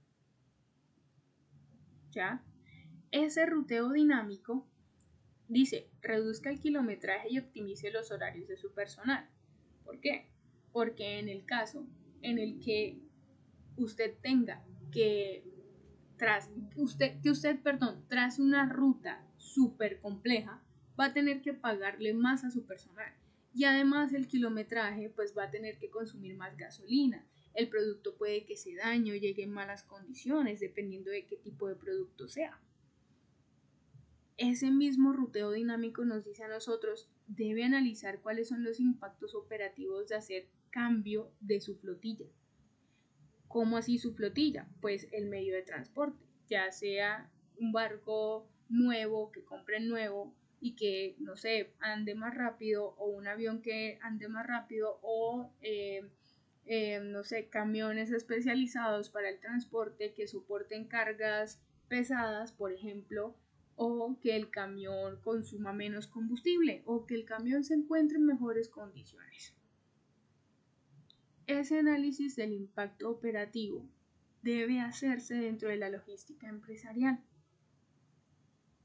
¿Ya? Ese ruteo dinámico dice, reduzca el kilometraje y optimice los horarios de su personal. ¿Por qué? Porque en el caso en el que usted tenga que trace una ruta súper compleja, va a tener que pagarle más a su personal. Y además el kilometraje pues va a tener que consumir más gasolina. El producto puede que se dañe o llegue en malas condiciones dependiendo de qué tipo de producto sea. Ese mismo ruteo dinámico nos dice a nosotros, debe analizar cuáles son los impactos operativos de hacer cambio de su flotilla. ¿Cómo así su flotilla? Pues el medio de transporte, ya sea un barco nuevo, que compren nuevo y que, no sé, ande más rápido, o un avión que ande más rápido, o, no sé, camiones especializados para el transporte que soporten cargas pesadas, por ejemplo, o que el camión consuma menos combustible, o que el camión se encuentre en mejores condiciones. Ese análisis del impacto operativo debe hacerse dentro de la logística empresarial,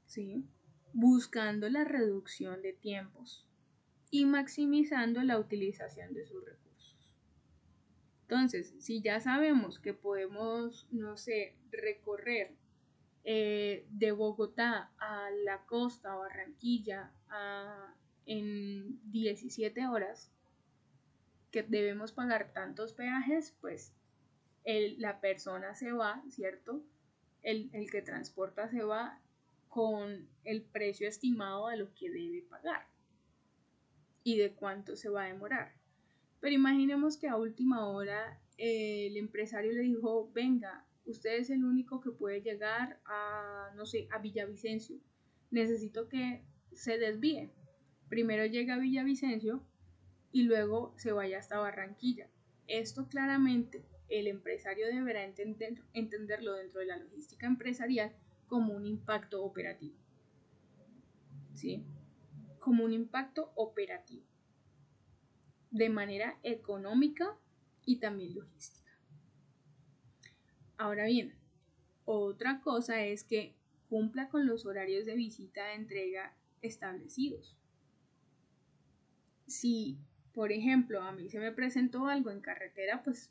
¿sí? Buscando la reducción de tiempos y maximizando la utilización de sus recursos. Entonces, si ya sabemos que podemos, no sé, recorrer de Bogotá a la costa, Barranquilla, en 17 horas, que debemos pagar tantos peajes, pues la persona se va, ¿cierto? El que transporta se va con el precio estimado de lo que debe pagar y de cuánto se va a demorar. Pero imaginemos que a última hora el empresario le dijo, venga, usted es el único que puede llegar a, no sé, a Villavicencio. Necesito que se desvíe. Primero llega a Villavicencio y luego se vaya hasta Barranquilla. Esto claramente el empresario deberá entenderlo dentro de la logística empresarial como un impacto operativo. ¿Sí? Como un impacto operativo. De manera económica y también logística. Ahora bien, otra cosa es que cumpla con los horarios de visita de entrega establecidos. Si, por ejemplo, a mí se me presentó algo en carretera, pues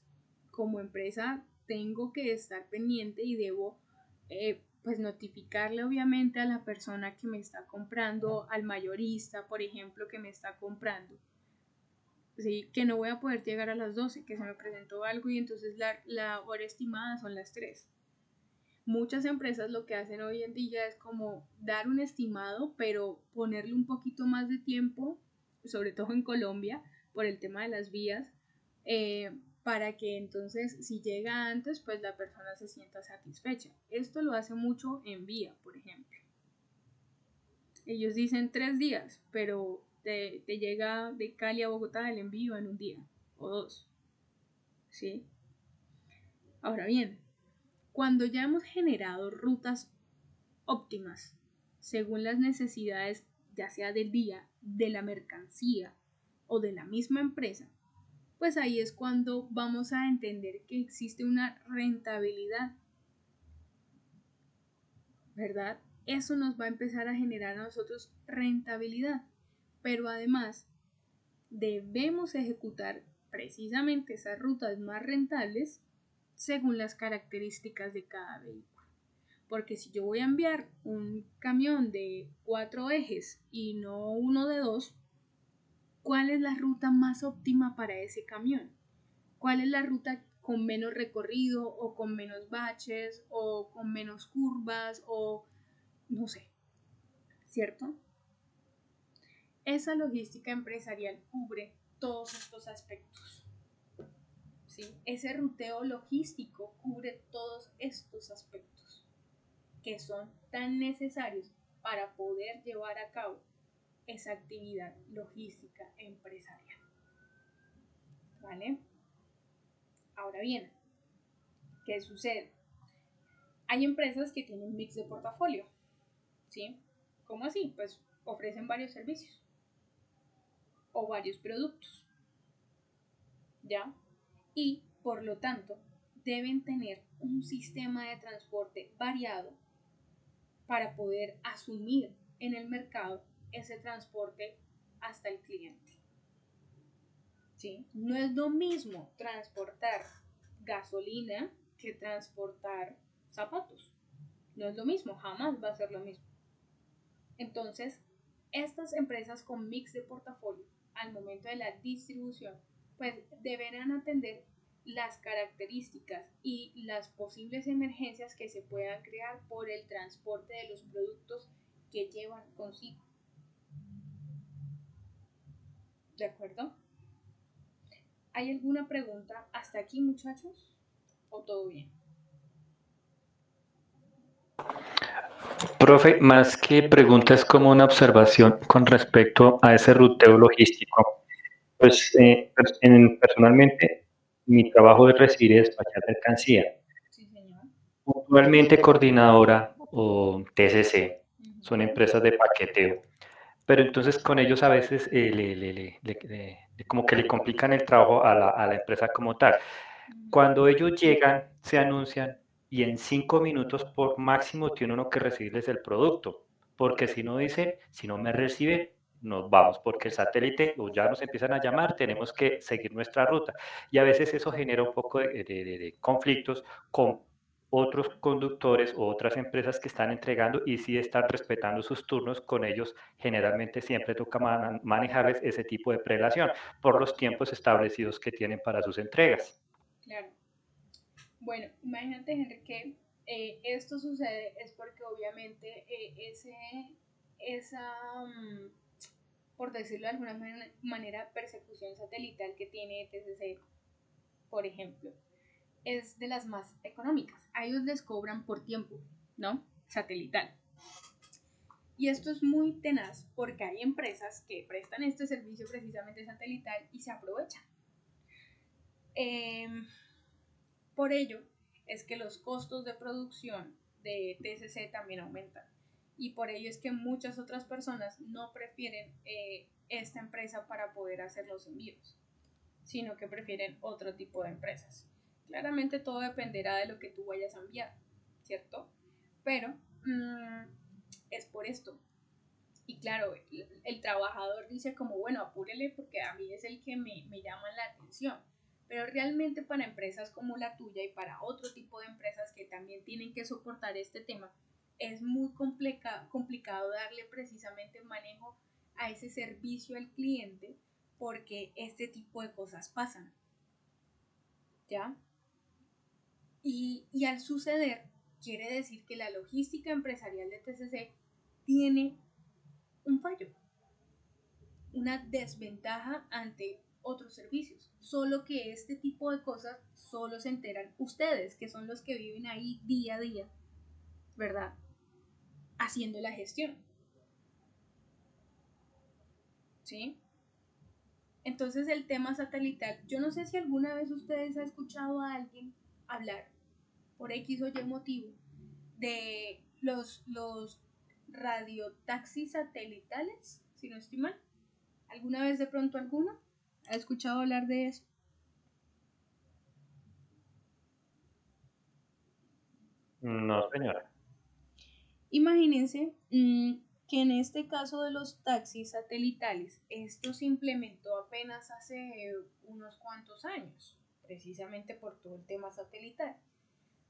como empresa tengo que estar pendiente y debo pues notificarle obviamente a la persona que me está comprando, al mayorista, por ejemplo, que me está comprando. ¿Sí? Que no voy a poder llegar a las 12, que se me presentó algo y entonces la hora estimada son las 3. Muchas empresas lo que hacen hoy en día es como dar un estimado, pero ponerle un poquito más de tiempo, sobre todo en Colombia, por el tema de las vías, para que entonces si llega antes, pues la persona se sienta satisfecha. Esto lo hace mucho en Vía, por ejemplo. Ellos dicen 3 días, pero te llega de Cali a Bogotá el envío en un día o 2. ¿Sí? Ahora bien, cuando ya hemos generado rutas óptimas según las necesidades, ya sea del día, de la mercancía o de la misma empresa, pues ahí es cuando vamos a entender que existe una rentabilidad, ¿verdad? Eso nos va a empezar a generar a nosotros rentabilidad, pero además debemos ejecutar precisamente esas rutas más rentables según las características de cada vehículo. Porque si yo voy a enviar un camión de 4 ejes y no uno de 2, ¿cuál es la ruta más óptima para ese camión? ¿Cuál es la ruta con menos recorrido o con menos baches o con menos curvas o no sé, ¿cierto? Esa logística empresarial cubre todos estos aspectos. ¿Sí? Ese ruteo logístico cubre todos estos aspectos que son tan necesarios para poder llevar a cabo esa actividad logística empresarial. ¿Vale? Ahora bien, ¿qué sucede? Hay empresas que tienen mix de portafolio. ¿Sí? ¿Cómo así? Pues ofrecen varios servicios o varios productos. ¿Ya? Y por lo tanto deben tener un sistema de transporte variado para poder asumir en el mercado ese transporte hasta el cliente. ¿Sí? No es lo mismo transportar gasolina que transportar zapatos. No es lo mismo, jamás va a ser lo mismo. Entonces, estas empresas con mix de portafolio, al momento de la distribución, pues deberán atender las características y las posibles emergencias que se puedan crear por el transporte de los productos que llevan consigo. ¿De acuerdo? ¿Hay alguna pregunta hasta aquí, muchachos? ¿O todo bien? Profe, más que pregunta es como una observación con respecto a ese ruteo logístico. Pues personalmente mi trabajo es recibir y despachar mercancía. Sí, señor. Puntualmente coordinadora o TCC son empresas de paqueteo. Pero entonces con ellos a veces como que le complican el trabajo a la empresa como tal. Cuando ellos llegan, se anuncian y en 5 minutos por máximo tiene uno que recibirles el producto, porque si no dice, si no me recibe, nos vamos, porque el satélite o ya nos empiezan a llamar, tenemos que seguir nuestra ruta. Y a veces eso genera un poco de conflictos con otros conductores o otras empresas que están entregando y sí están respetando sus turnos, con ellos generalmente siempre toca manejarles ese tipo de prelación por los tiempos establecidos que tienen para sus entregas. Claro. Bueno, imagínate, Henry, que esto sucede es porque obviamente esa, por decirlo de alguna manera, persecución satelital que tiene TCC, por ejemplo, es de las más económicas. A ellos les cobran por tiempo, ¿no? Satelital. Y esto es muy tenaz porque hay empresas que prestan este servicio precisamente satelital y se aprovechan. Por ello es que los costos de producción de TCC también aumentan. Y por ello es que muchas otras personas no prefieren esta empresa para poder hacer los envíos, sino que prefieren otro tipo de empresas. Claramente todo dependerá de lo que tú vayas a enviar, ¿cierto? Pero es por esto. Y claro, el trabajador dice como, bueno, apúrele porque a mí es el que me llama la atención. Pero realmente para empresas como la tuya y para otro tipo de empresas que también tienen que soportar este tema, es muy complicado darle precisamente manejo a ese servicio al cliente porque este tipo de cosas pasan. ¿Ya? Y al suceder, quiere decir que la logística empresarial de TCC tiene un fallo, una desventaja ante otros servicios. Solo que este tipo de cosas solo se enteran ustedes, que son los que viven ahí día a día, ¿verdad? Haciendo la gestión. ¿Sí? Entonces el tema satelital, yo no sé si alguna vez ustedes han escuchado a alguien hablar por X o Y motivo de los radiotaxis satelitales, si no estoy mal. ¿Alguna vez de pronto alguno ha escuchado hablar de eso? No, señora. Imagínense que en este caso de los taxis satelitales, esto se implementó apenas hace unos cuantos años, precisamente por todo el tema satelital.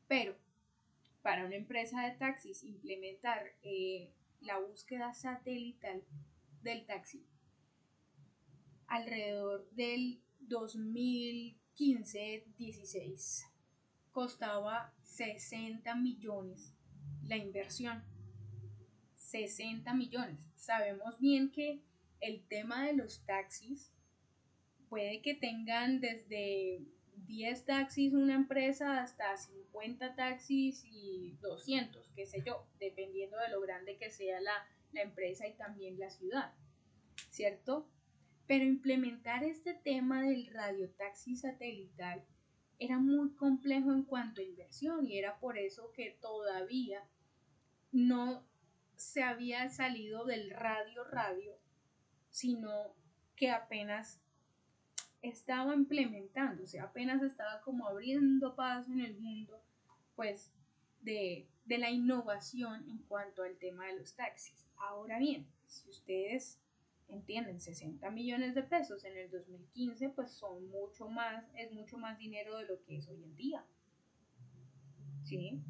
Pero para una empresa de taxis implementar la búsqueda satelital del taxi alrededor del 2015-16 costaba 60 millones la inversión. 60 millones. Sabemos bien que el tema de los taxis puede que tengan desde 10 taxis una empresa hasta 50 taxis y 200, qué sé yo, dependiendo de lo grande que sea la empresa y también la ciudad, ¿cierto? Pero implementar este tema del radiotaxi satelital era muy complejo en cuanto a inversión y era por eso que todavía no se había salido del radio, sino que apenas estaba implementándose, apenas estaba como abriendo paso en el mundo, pues, de la innovación en cuanto al tema de los taxis. Ahora bien, si ustedes entienden 60 millones de pesos en el 2015, pues son mucho más, es mucho más dinero de lo que es hoy en día. ¿Sí?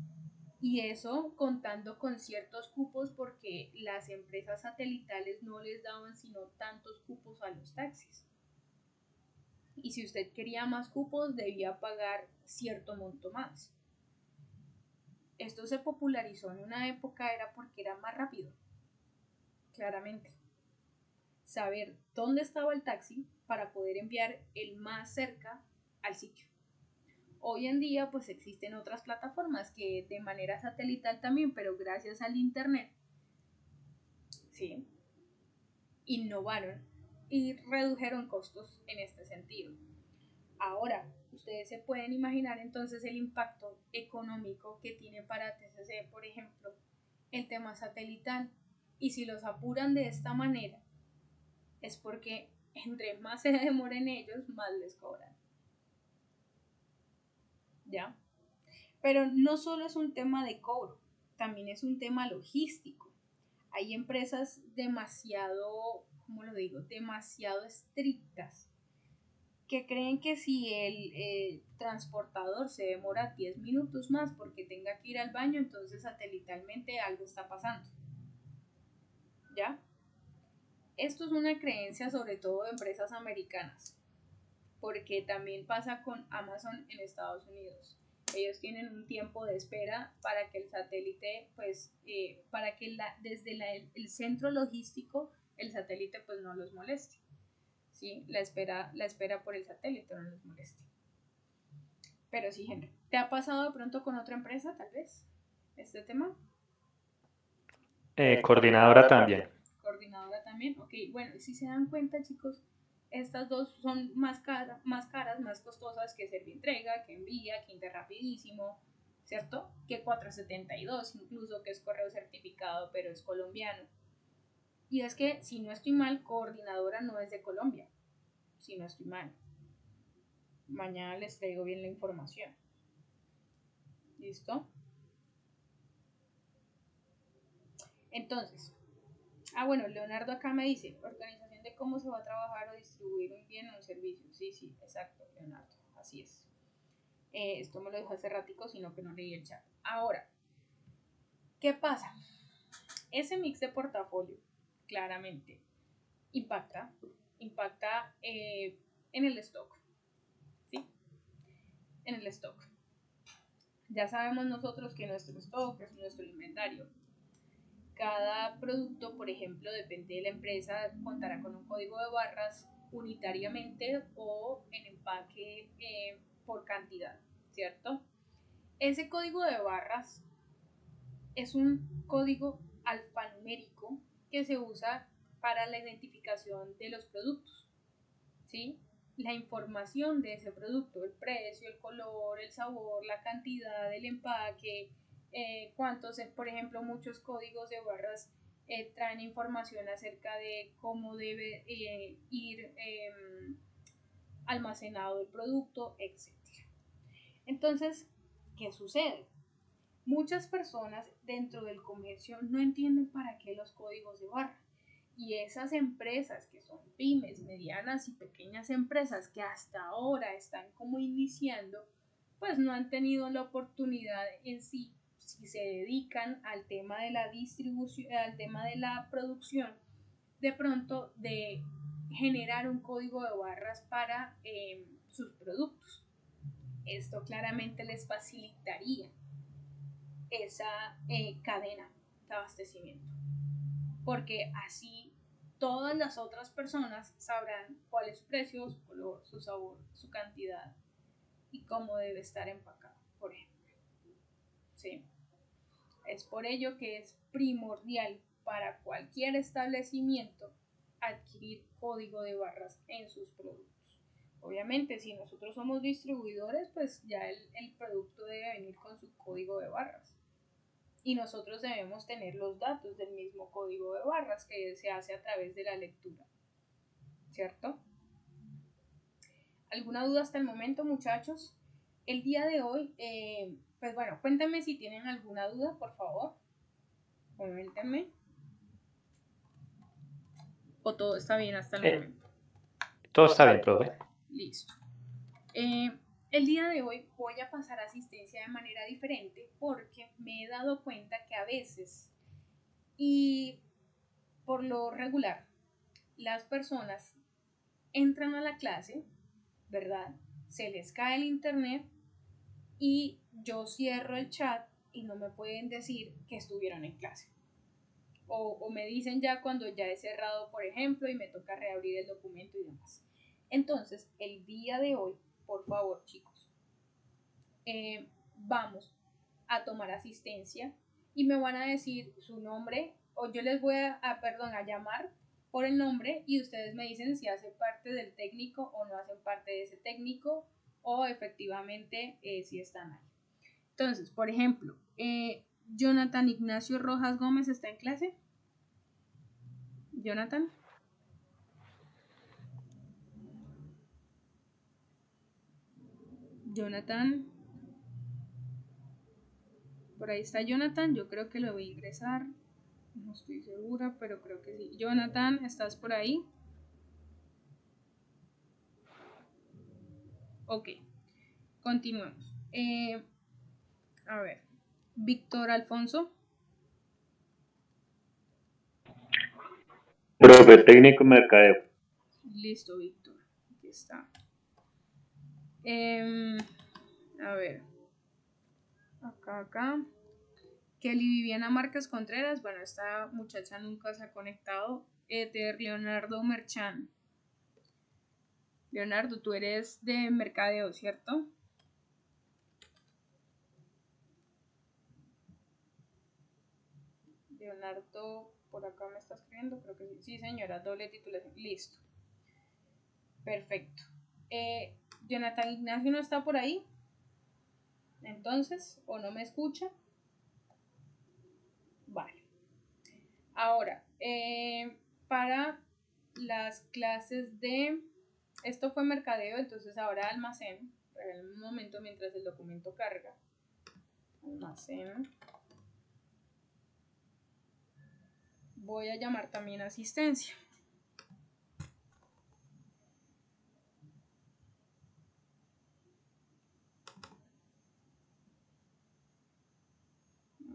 Y eso contando con ciertos cupos porque las empresas satelitales no les daban sino tantos cupos a los taxis. Y si usted quería más cupos debía pagar cierto monto más. Esto se popularizó en una época era porque era más rápido, claramente. Saber dónde estaba el taxi para poder enviar el más cerca al sitio. Hoy en día pues existen otras plataformas que de manera satelital también, pero gracias al internet, ¿sí?, innovaron y redujeron costos en este sentido. Ahora, ustedes se pueden imaginar entonces el impacto económico que tiene para TCC, por ejemplo, el tema satelital. Y si los apuran de esta manera, es porque entre más se demoren ellos, más les cobran. ¿ya? Pero no solo es un tema de cobro, también es un tema logístico. Hay empresas demasiado, ¿cómo lo digo? Demasiado estrictas que creen que si el transportador se demora 10 minutos más porque tenga que ir al baño, entonces satelitalmente algo está pasando. ¿Ya? Esto es una creencia sobre todo de empresas americanas, porque también pasa con Amazon en Estados Unidos. Ellos tienen un tiempo de espera para que el satélite, pues, para que desde el centro logístico el satélite pues no los moleste. ¿Sí? La espera por el satélite no los moleste. Pero sí, Henry, ¿te ha pasado de pronto con otra empresa, tal vez, este tema? Coordinadora también. Coordinadora también, ok. Bueno, si se dan cuenta, chicos, estas dos son más caras, más costosas que Servientrega, que Envía, que Interrapidísimo, ¿cierto? Que 472 incluso, que es correo certificado, pero es colombiano. Y es que, si no estoy mal, Coordinadora no es de Colombia, si no estoy mal. Mañana les traigo bien la información. ¿Listo? Entonces, bueno, Leonardo acá me dice, organización de cómo se va a trabajar o distribuir un bien o un servicio. Sí, exacto, Leonardo, así es. Esto me lo dijo hace ratico, sino que no leí el chat. Ahora, ¿qué pasa? Ese mix de portafolio, claramente, impacta en el stock, ¿sí? En el stock. Ya sabemos nosotros que nuestro stock es nuestro inventario. Cada producto, por ejemplo, depende de la empresa, contará con un código de barras unitariamente o en empaque por cantidad, ¿cierto? Ese código de barras es un código alfanumérico que se usa para la identificación de los productos, ¿sí? La información de ese producto, el precio, el color, el sabor, la cantidad, el empaque, cuántos, por ejemplo, muchos códigos de barras traen información acerca de cómo debe ir almacenado el producto, etc. Entonces, ¿qué sucede? Muchas personas dentro del comercio no entienden para qué los códigos de barra. Y esas empresas que son pymes, medianas y pequeñas empresas que hasta ahora están como iniciando, pues no han tenido la oportunidad en sí, si se dedican al tema de la distribución, al tema de la producción, de pronto de generar un código de barras para sus productos. Esto claramente les facilitaría esa cadena de abastecimiento, porque así todas las otras personas sabrán cuál es su precio, su color, su sabor, su cantidad y cómo debe estar empacado, por ejemplo. ¿Sí? Es por ello que es primordial para cualquier establecimiento adquirir código de barras en sus productos. Obviamente, si nosotros somos distribuidores, pues ya el producto debe venir con su código de barras. Y nosotros debemos tener los datos del mismo código de barras que se hace a través de la lectura, ¿cierto? ¿Alguna duda hasta el momento, muchachos? El día de hoy, pues bueno, cuéntenme si tienen alguna duda, por favor. Coméntenme. ¿O todo está bien hasta el momento? Todo está bien, profe. Listo. El día de hoy voy a pasar asistencia de manera diferente porque me he dado cuenta que a veces y por lo regular las personas entran a la clase, ¿verdad? Se les cae el internet y yo cierro el chat y no me pueden decir que estuvieron en clase. O me dicen ya cuando ya he cerrado, por ejemplo, y me toca reabrir el documento y demás. Entonces, el día de hoy, por favor, chicos, vamos a tomar asistencia y me van a decir su nombre o yo les voy a llamar por el nombre y ustedes me dicen si hacen parte del técnico o no hacen parte de ese técnico o efectivamente si están ahí. Entonces, por ejemplo, Jonathan Ignacio Rojas Gómez está en clase. Jonathan. Jonathan. Por ahí está Jonathan, yo creo que lo voy a ingresar. No estoy segura, pero creo que sí. Jonathan, ¿estás por ahí? Ok, continuemos. A ver, Víctor Alfonso. Profe, técnico en mercadeo. Listo, Víctor. Aquí está. A ver. Acá. Kelly Viviana Márquez Contreras. Bueno, esta muchacha nunca se ha conectado. Leonardo Merchan. Leonardo, tú eres de mercadeo, ¿cierto? Leonardo, por acá me está escribiendo, creo que sí. Sí, señora, doble titulación. Listo. Perfecto. Jonathan Ignacio no está por ahí. Entonces, o no me escucha. Vale. Ahora, para las clases de... Esto fue mercadeo, entonces ahora almacén. En un momento mientras el documento carga. Almacén. Voy a llamar también asistencia.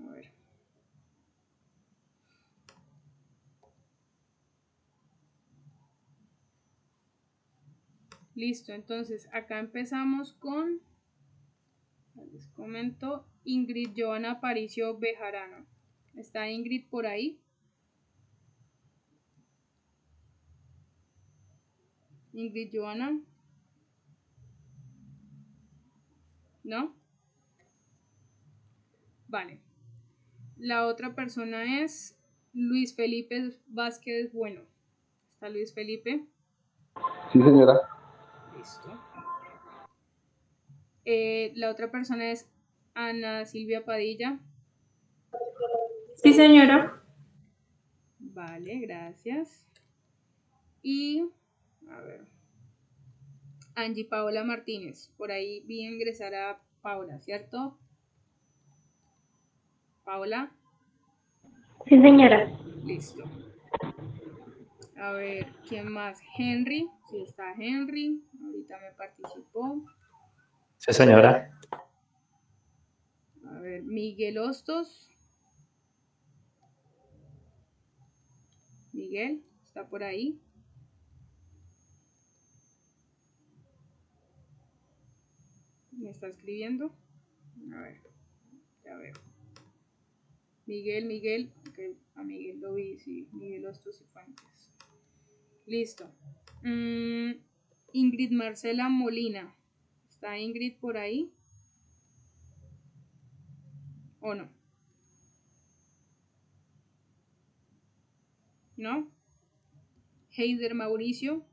A ver. Listo, entonces acá empezamos con, les comento, Ingrid Joana Aparicio Bejarano. ¿Está Ingrid por ahí? Ingrid Joana. ¿No? Vale. La otra persona es Luis Felipe Vázquez Bueno. ¿Está Luis Felipe? Sí, señora. Listo. La otra persona es Ana Silvia Padilla. Sí, señora. Vale, gracias. Y, a ver, Angie Paola Martínez. Por ahí vi ingresar a Paola, ¿cierto? Paola. Sí, señora. Listo. A ver, ¿quién más? Henry. Sí, está Henry. Ahorita me participó. Sí, señora. A ver, Miguel Hostos. Miguel, ¿está por ahí? ¿Me está escribiendo? A ver, ya veo. Miguel, okay, a Miguel lo vi, sí, Miguel Hostos y Fuentes. Listo. Ingrid Marcela Molina. ¿Está Ingrid por ahí? ¿O no? ¿No? Heider Mauricio.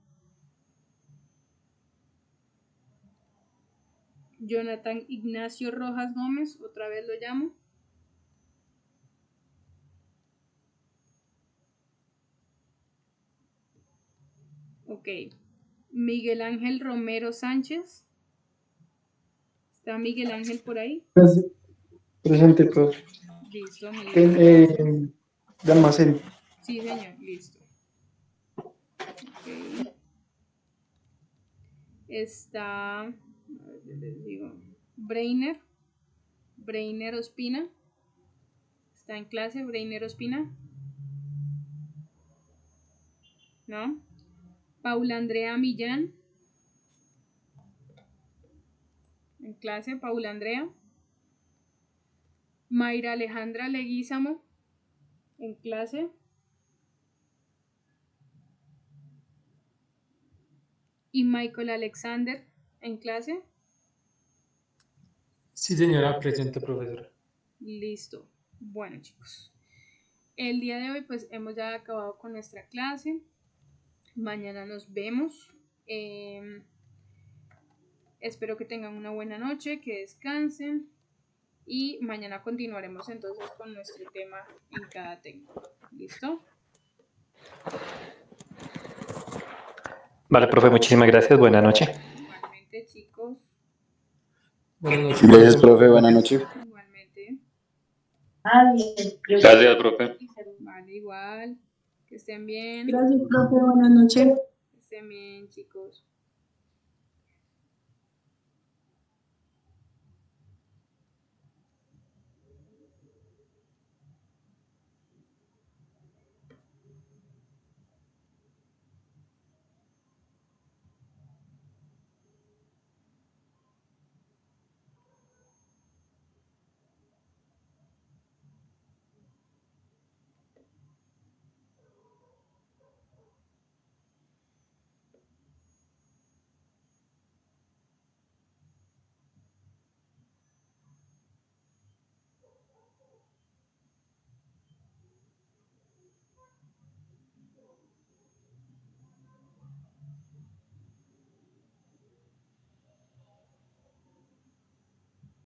Jonathan Ignacio Rojas Gómez, otra vez lo llamo. Ok. Miguel Ángel Romero Sánchez. ¿Está Miguel Ángel por ahí? Presente, profe. Listo, Miguel. De almacén. Sí, señor, listo. Okay. Está, a ver, yo les digo, Breiner Ospina. ¿Está en clase Breiner Ospina? ¿No? Paula Andrea Millán. En clase, Paula Andrea. Mayra Alejandra Leguízamo. En clase. Y Michael Alexander. En clase. Sí, señora, presente, profesora. Listo. Bueno, chicos. El día de hoy pues hemos ya acabado con nuestra clase. Mañana nos vemos. Espero que tengan una buena noche, que descansen. Y mañana continuaremos entonces con nuestro tema en cada técnico. ¿Listo? Vale, profe, muchísimas gracias. Buenas noches. Igualmente, chicos. Buenas noches. Gracias, profe. Buenas noches. Igualmente. Gracias, profe. Vale, igual. Que estén bien. Gracias, profe. Buenas noches. Que estén bien, chicos.